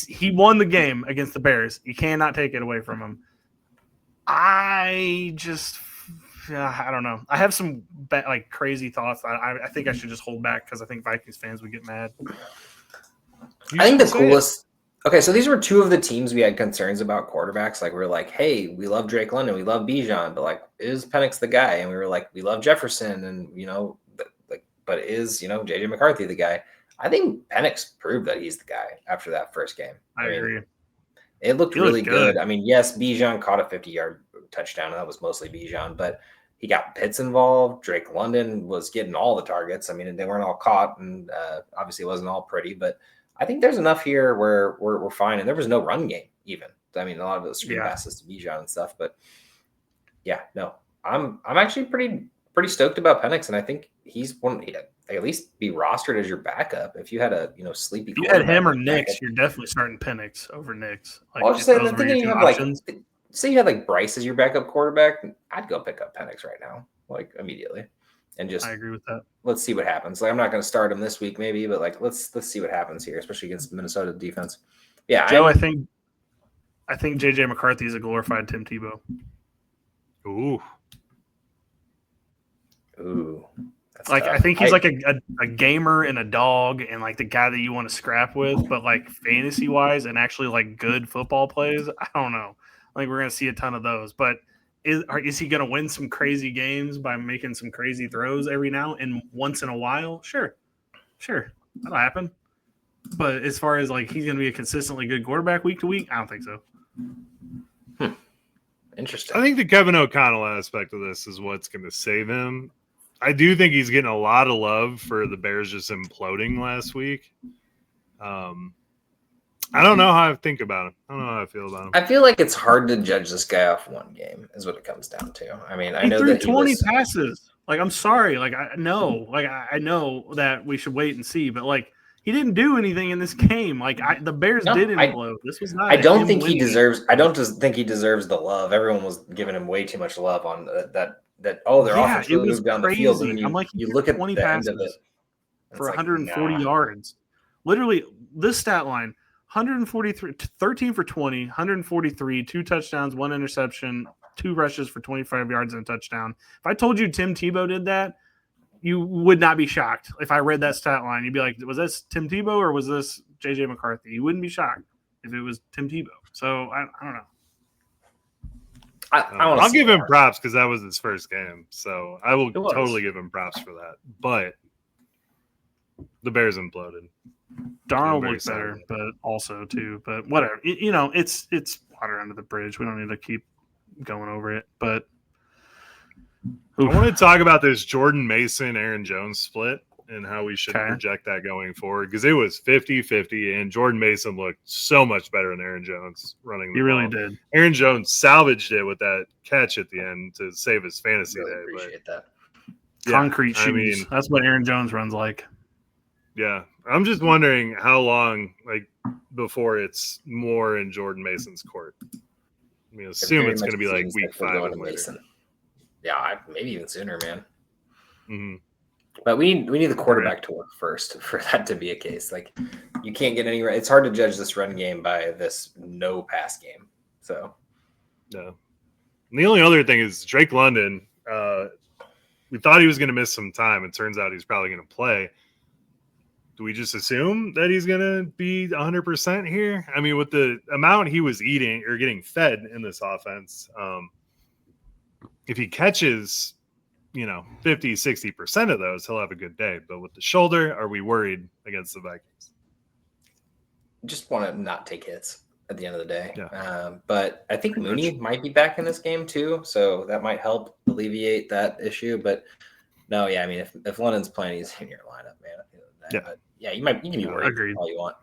He won the game against the Bears. You cannot take it away from him. I don't know. I have some crazy thoughts. I think I should just hold back because I think Vikings fans would get mad. I think the coolest. Okay, so these were two of the teams we had concerns about quarterbacks. Like we were like, hey, we love Drake London, we love Bijan, but like, is Penix the guy? And we were like, we love Jefferson, and but is JJ McCarthy the guy? I think Penix proved that he's the guy after that first game. I agree. It looked really good. I mean, yes, Bijan caught a 50-yard touchdown, and that was mostly Bijan, but he got Pitts involved. Drake London was getting all the targets. I mean, they weren't all caught, and obviously it wasn't all pretty, but I think there's enough here where we're fine. And there was no run game even. I mean, a lot of those screen passes to Bijan and stuff, but yeah, no, I'm actually pretty stoked about Penix, and I think he's one. At least be rostered as your backup. If you had a sleepy, you had him or Nix, you're definitely starting Penix over Nix. Like, I'll just say the thing you have say you had Bryce as your backup quarterback, I'd go pick up Penix right now, immediately, and just. I agree with that. Let's see what happens. I'm not going to start him this week, maybe, but let's see what happens here, especially against Minnesota defense. Yeah, Joe, I think JJ McCarthy is a glorified Tim Tebow. Ooh. I think he's a gamer and a dog and the guy that you want to scrap with, but fantasy wise and actually good football plays, I don't know. We're going to see a ton of those, but is he going to win some crazy games by making some crazy throws every now and once in a while? Sure. That'll happen. But as far as he's going to be a consistently good quarterback week to week, I don't think so. Interesting. I think the Kevin O'Connell aspect of this is what's going to save him. I do think he's getting a lot of love for the Bears just imploding last week. I don't know how I think about him. I don't know how I feel about him. I feel like it's hard to judge this guy off one game is what it comes down to. I mean, I know that he 20 passes. I'm sorry. I know that we should wait and see, but he didn't do anything in this game. The Bears did implode. This was not. I don't think he deserves the love. Everyone was giving him way too much love on that. Their offense really moved down the field. And you look at 20 the passes end of it for 140 yards. Literally, this stat line: 143, 13 for 20, 143, 2 touchdowns, 1 interception, 2 rushes for 25 yards and a touchdown. If I told you Tim Tebow did that, you would not be shocked. If I read that stat line, you'd be like, "Was this Tim Tebow or was this JJ McCarthy?" You wouldn't be shocked if it was Tim Tebow. So I don't know. I'll give him props because that was his first game. So I will It was. totally give him props for that. But the Bears imploded. Darnold looked better, but also too. But whatever. It's water under the bridge. We don't need to keep going over it. But I want to talk about this Jordan Mason, Aaron Jones split and how we should project that going forward because it was 50-50, and Jordan Mason looked so much better than Aaron Jones running the ball. He really did. Aaron Jones salvaged it with that catch at the end to save his fantasy day. Appreciate that. Concrete shoes. That's what Aaron Jones runs like. Yeah. I'm just wondering how long, before it's more in Jordan Mason's court. I mean, assume it's going to be like week 5 and later. Mason. Yeah, maybe even sooner, man. Mm-hmm. But we need the quarterback to work first for that to be a case. You can't get anywhere. It's hard to judge this run game by this no pass game. So, yeah. And the only other thing is Drake London. We thought he was going to miss some time. It turns out he's probably going to play. Do we just assume that he's going to be 100% here? I mean, with the amount he was eating or getting fed in this offense, if he catches 50-60% of those, he'll have a good day. But with the shoulder, are we worried against the Vikings? Just want to not take hits at the end of the day. Yeah. But I think Mooney might be back in this game too, so that might help alleviate that issue. But no, yeah, I mean, if London's playing, he's in your lineup, man. At the end of the day. Yeah. But yeah, you can be worried Agreed. all you want.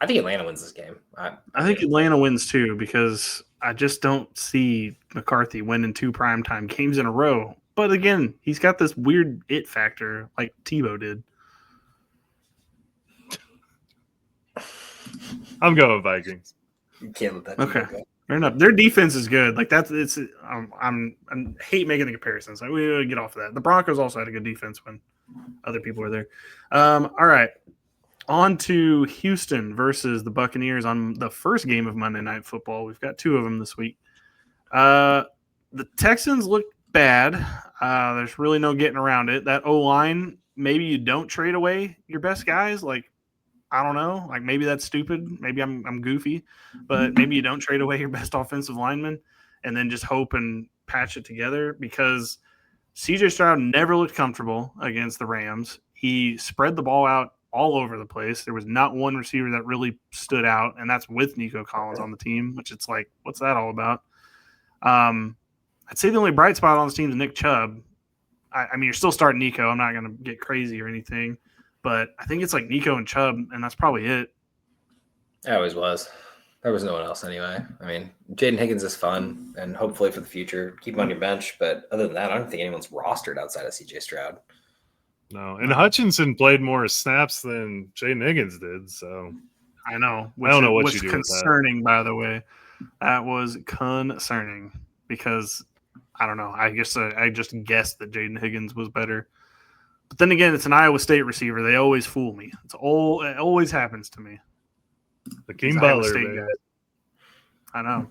I think Atlanta wins this game. I think Atlanta wins too because I just don't see McCarthy winning 2 primetime games in a row. But again, he's got this weird it factor like Tebow did. I'm going Vikings. You can't let that. Okay, fair enough. Their defense is good. I hate making the comparisons. We get off of that. The Broncos also had a good defense when other people were there. All right. On to Houston versus the Buccaneers on the first game of Monday Night Football. We've got 2 of them this week. The Texans look bad. There's really no getting around it. That O-line, maybe you don't trade away your best guys. I don't know. Maybe that's stupid. Maybe I'm goofy. But maybe you don't trade away your best offensive lineman and then just hope and patch it together because C.J. Stroud never looked comfortable against the Rams. He spread the ball out all over the place. There was not one receiver that really stood out, and that's with Nico Collins on the team, which it's what's that all about? I'd say the only bright spot on this team is Nick Chubb. I mean, you're still starting Nico. I'm not going to get crazy or anything, but I think it's Nico and Chubb, and that's probably it. It always was. There was no one else anyway. I mean, Jaden Higgins is fun, and hopefully for the future, keep him on your bench. But other than that, I don't think anyone's rostered outside of C.J. Stroud. No, and Hutchinson played more snaps than Jaden Higgins did. So I know. I don't know what you do concerning, with by the way. That was concerning because I don't know. I guess I just guessed that Jaden Higgins was better. But then again, it's an Iowa State receiver. They always fool me. It always happens to me. Hakeem Butler, man. I know.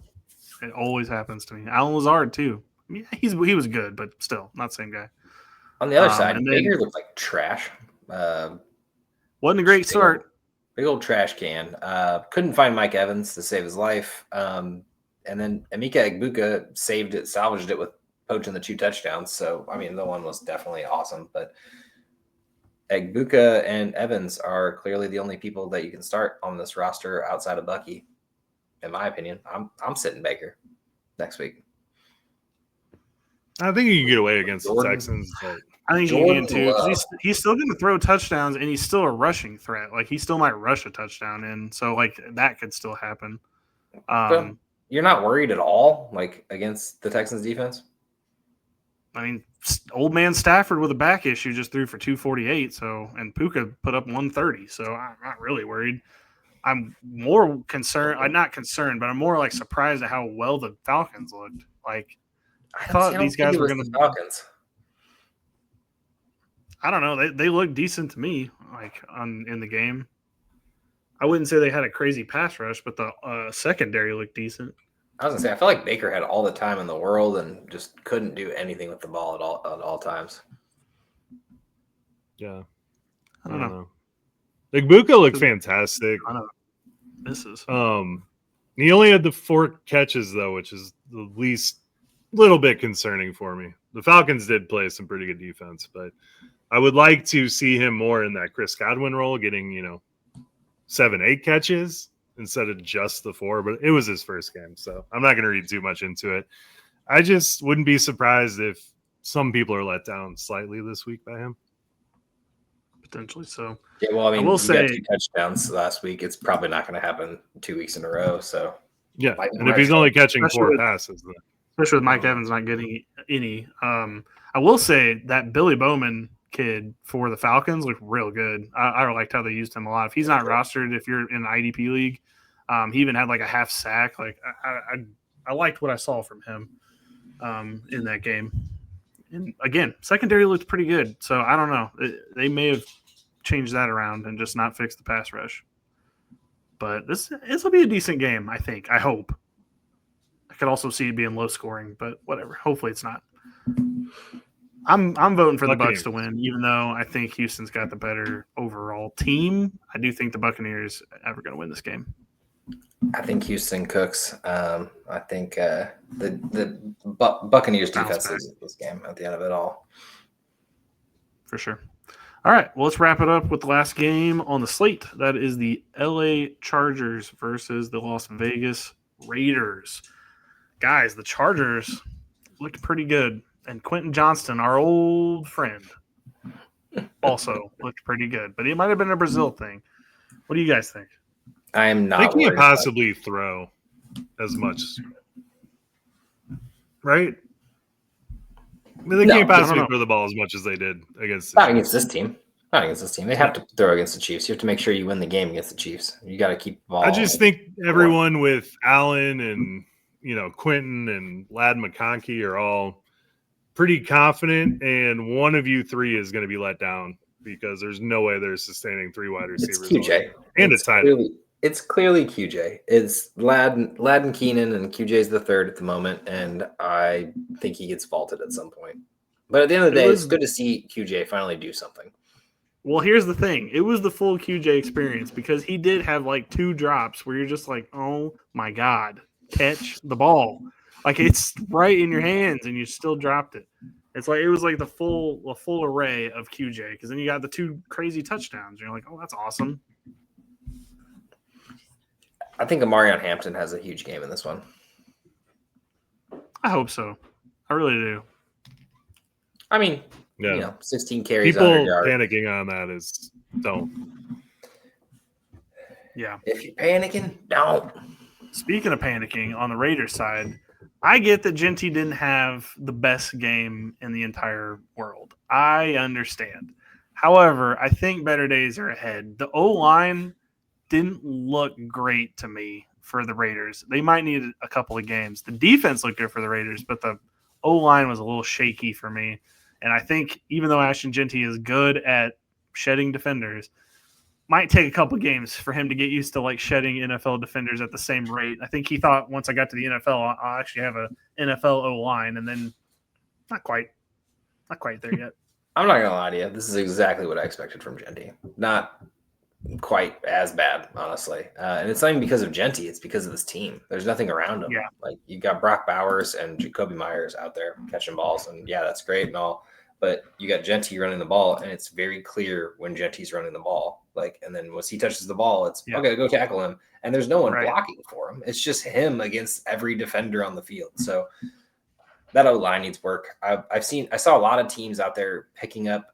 It always happens to me. Alan Lazard too. I mean, he was good, but still not the same guy. On the other side, Baker looked like trash. Wasn't a great start. Big old trash can. Couldn't find Mike Evans to save his life. And then Emeka Egbuka salvaged it with poaching the 2 touchdowns. So, I mean, the one was definitely awesome. But Egbuka and Evans are clearly the only people that you can start on this roster outside of Bucky. In my opinion, I'm sitting Baker next week. I think you can get away against the Texans. But I think you can too. He's still going to throw touchdowns, and he's still a rushing threat. He still might rush a touchdown in. So, that could still happen. You're not worried at all, against the Texans defense? I mean, old man Stafford with a back issue just threw for 248. And Puka put up 130. So I'm not really worried. I'm more concerned. I'm not concerned, but I'm more surprised at how well the Falcons looked. I thought these guys were going to Falcons. I don't know. They look decent to me, in the game. I wouldn't say they had a crazy pass rush, but the secondary looked decent. I was gonna say, I feel like Baker had all the time in the world and just couldn't do anything with the ball at all times. Yeah, I don't know. Egbuka looked fantastic. I don't know. Misses. He only had the 4 catches, though, which is the least little bit concerning for me. The Falcons did play some pretty good defense, but I would like to see him more in that Chris Godwin role, getting, 7-8 catches instead of just the 4. But it was his first game, so I'm not going to read too much into it. I just wouldn't be surprised if some people are let down slightly this week by him. Potentially so. Yeah, well, I will say, got 2 touchdowns last week. It's probably not going to happen 2 weeks in a row. So yeah, and if he's only catching 4 passes, then especially with Mike Evans not getting any. I will say that Billy Bowman kid for the Falcons looked real good. I liked how they used him a lot. If he's not rostered, if you're in an IDP league, he even had like a half sack. Like I liked what I saw from him in that game. And again, secondary looked pretty good. So I don't know. They may have changed that around and just not fixed the pass rush. But this will be a decent game, I think. I hope. I could also see it being low scoring, but whatever. Hopefully it's not. I'm voting for the Bucs to win, even though I think Houston's got the better overall team. I do think the Buccaneers are going to win this game. I think Houston cooks. I think the Buccaneers defense loses this game at the end of it all. For sure. All right, well, let's wrap it up with the last game on the slate. That is the LA Chargers versus the Las Vegas Raiders. Guys, the Chargers looked pretty good. And Quentin Johnston, our old friend, also looked pretty good. But it might have been a Brazil thing. What do you guys think? I am not. They can't possibly throw as much, right? I mean, they can't possibly throw the ball as much as they did against. Not against this team. Not against this team. They have to throw against the Chiefs. You have to make sure you win the game against the Chiefs. You got to keep the ball. I just think everyone with Allen and Quentin and Lad McConkey are all pretty confident, and one of you 3 is going to be let down because there's no way they're sustaining 3 wide receivers. It's QJ. And it's tight. It's clearly QJ. It's Lad and Keenan, and QJ's the 3rd at the moment, and I think he gets vaulted at some point. But at the end of the day, it's good to see QJ finally do something. Well, here's the thing. It was the full QJ experience because he did have like 2 drops where you're just like, oh my God, catch the ball. Like it's right in your hands and you still dropped it. It's like it was like the full array of QJ because then you got the 2 crazy touchdowns. You're like, oh, that's awesome. I think Amarion Hampton has a huge game in this one. I hope so. I really do. I mean, 16 carries. People panicking on that is don't. Yeah. If you're panicking, don't. Speaking of panicking, on the Raiders side, I get that Genty didn't have the best game in the entire world. I understand. However, I think better days are ahead. The O-line didn't look great to me for the Raiders. They might need a couple of games. The defense looked good for the Raiders, but the O-line was a little shaky for me. And I think even though Ashton Genty is good at shedding defenders, might take a couple of games for him to get used to like shedding NFL defenders at the same rate. I think he thought once I got to the NFL, I'll actually have an NFL O-line, and then not quite there yet. I'm not gonna lie to you. This is exactly what I expected from Genty. Not quite as bad, honestly. And it's not even because of Genty. It's because of this team. There's nothing around them. Yeah. Like you got Brock Bowers and Jacoby Myers out there catching balls, and yeah, that's great and all. But you got Genty running the ball, and it's very clear when Genty's running the ball. Like, and then once he touches the ball, it's okay, go tackle him. And there's no one blocking for him. It's just him against every defender on the field. So that O-line needs work. I saw a lot of teams out there picking up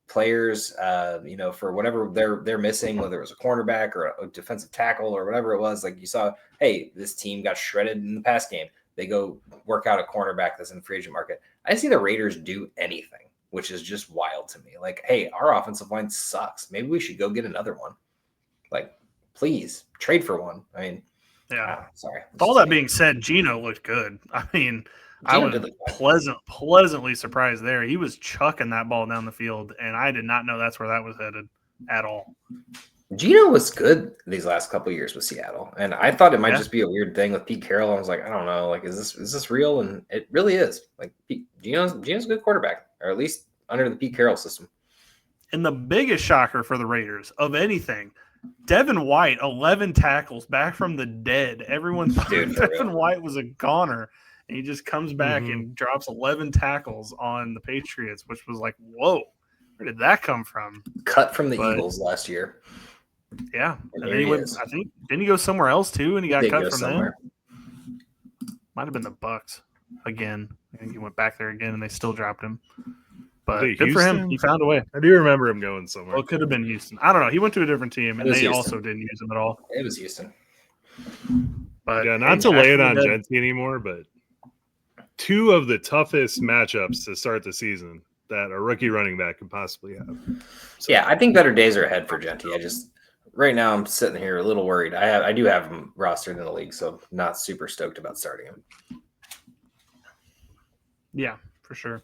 players, for whatever they're missing, whether it was a cornerback or a defensive tackle or whatever it was. Like you saw, hey, this team got shredded in the past game. They go work out a cornerback that's in the free agent market. I see the Raiders do anything, which is just wild to me. Like, hey, our offensive line sucks. Maybe we should go get another one. Like, please trade for one. I mean, sorry. With all that being said, Geno looked good. I mean, I was pleasantly surprised there. He was chucking that ball down the field, and I did not know that's where that was headed at all. Geno was good these last couple of years with Seattle, and I thought it might just be a weird thing with Pete Carroll. I was like, I don't know, like, is this real? And it really is. Like, Geno's a good quarterback, or at least under the Pete Carroll system. And the biggest shocker for the Raiders of anything, Devin White, 11 tackles, back from the dead. Everyone thought Devin White was a goner. And he just comes back and drops 11 tackles on the Patriots, which was like, whoa, where did that come from? Cut from the Eagles last year. Yeah. And then he went, I think, didn't he go somewhere else too? And he got cut from there. Might have been the Bucs again. I think he went back there again and they still dropped him. But good for him. He found a way. I do remember him going somewhere. Well, it could have been Houston. I don't know. He went to a different team and they also didn't use him at all. It was Houston. But yeah, not to lay it on Genty anymore, but two of the toughest matchups to start the season that a rookie running back could possibly have. So, yeah, I think better days are ahead for Genty. Right now I'm sitting here a little worried. I do have him rostered in the league, so not super stoked about starting him. Yeah, for sure.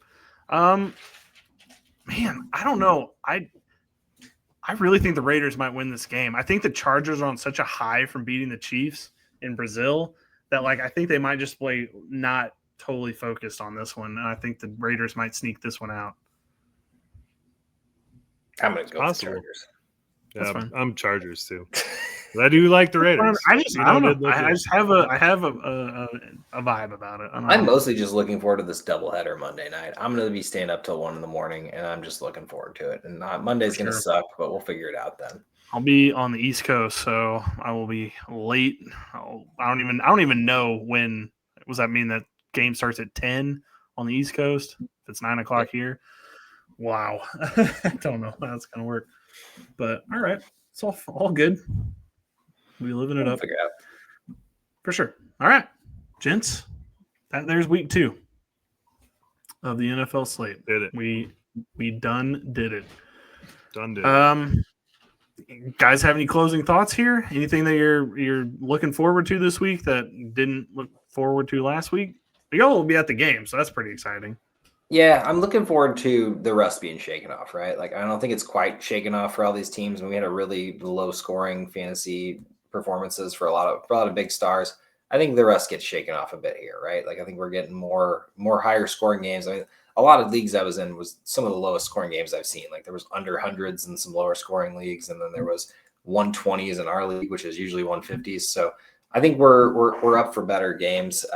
Man, I don't know. I really think the Raiders might win this game. I think the Chargers are on such a high from beating the Chiefs in Brazil that I think they might just play not totally focused on this one. And I think the Raiders might sneak this one out. I'm going to go with the Chargers. Yeah, I'm Chargers too. But I do like the Raiders. I don't know. I just have a vibe about it. I'm mostly just looking forward to this doubleheader Monday night. I'm going to be staying up till 1 in the morning, and I'm just looking forward to it. And Monday's going to suck, but we'll figure it out then. I'll be on the East Coast, so I will be late. I don't even know when. Does that mean that game starts at 10 on the East Coast? If it's 9 o'clock here, wow. I don't know how that's going to work. But all right, it's all good. We living it up. Figure it out. For sure. All right, gents. There's week 2 of the NFL slate. Did it. We done did it. Done did it. Guys, have any closing thoughts here? Anything that you're looking forward to this week that didn't look forward to last week? Y'all will be at the game, so that's pretty exciting. Yeah, I'm looking forward to the rust being shaken off, right? I don't think it's quite shaken off for all these teams. We had a really low-scoring fantasy performances for a lot of big stars. I think the rust gets shaken off a bit here, right? I think we're getting more higher-scoring games. I mean, a lot of leagues I was in was some of the lowest-scoring games I've seen. There was under hundreds in some lower-scoring leagues, and then there was 120s in our league, which is usually 150s. So I think we're up for better games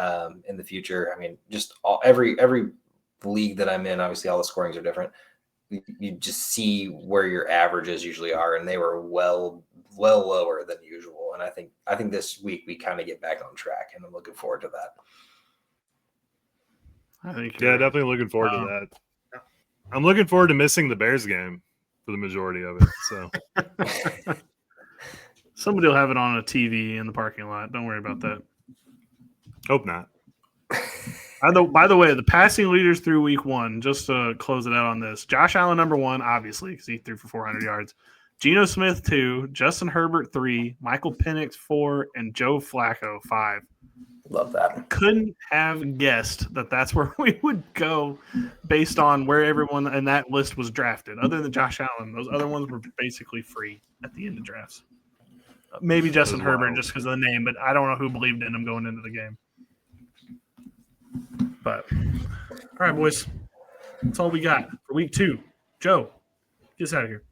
in the future. I mean, just every league that I'm in, obviously all the scorings are different. You just see where your averages usually are, and they were well lower than usual. And I think this week we kind of get back on track, and I'm looking forward to that. Definitely looking forward to that. I'm looking forward to missing the Bears game for the majority of it. So somebody will have it on a TV in the parking lot. Don't worry about that. Hope not. By the way, the passing leaders through week 1, just to close it out on this. Josh Allen, number 1, obviously, because he threw for 400 yards. Geno Smith, 2. Justin Herbert, 3. Michael Penix, 4. And Joe Flacco, 5. Love that. Couldn't have guessed that that's where we would go based on where everyone in that list was drafted. Other than Josh Allen, those other ones were basically free at the end of drafts. Maybe Justin Herbert just because of the name, but I don't know who believed in him going into the game. But all right, boys, that's all we got for week 2. Joe, get us out of here.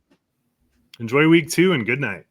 Enjoy week 2 and good night.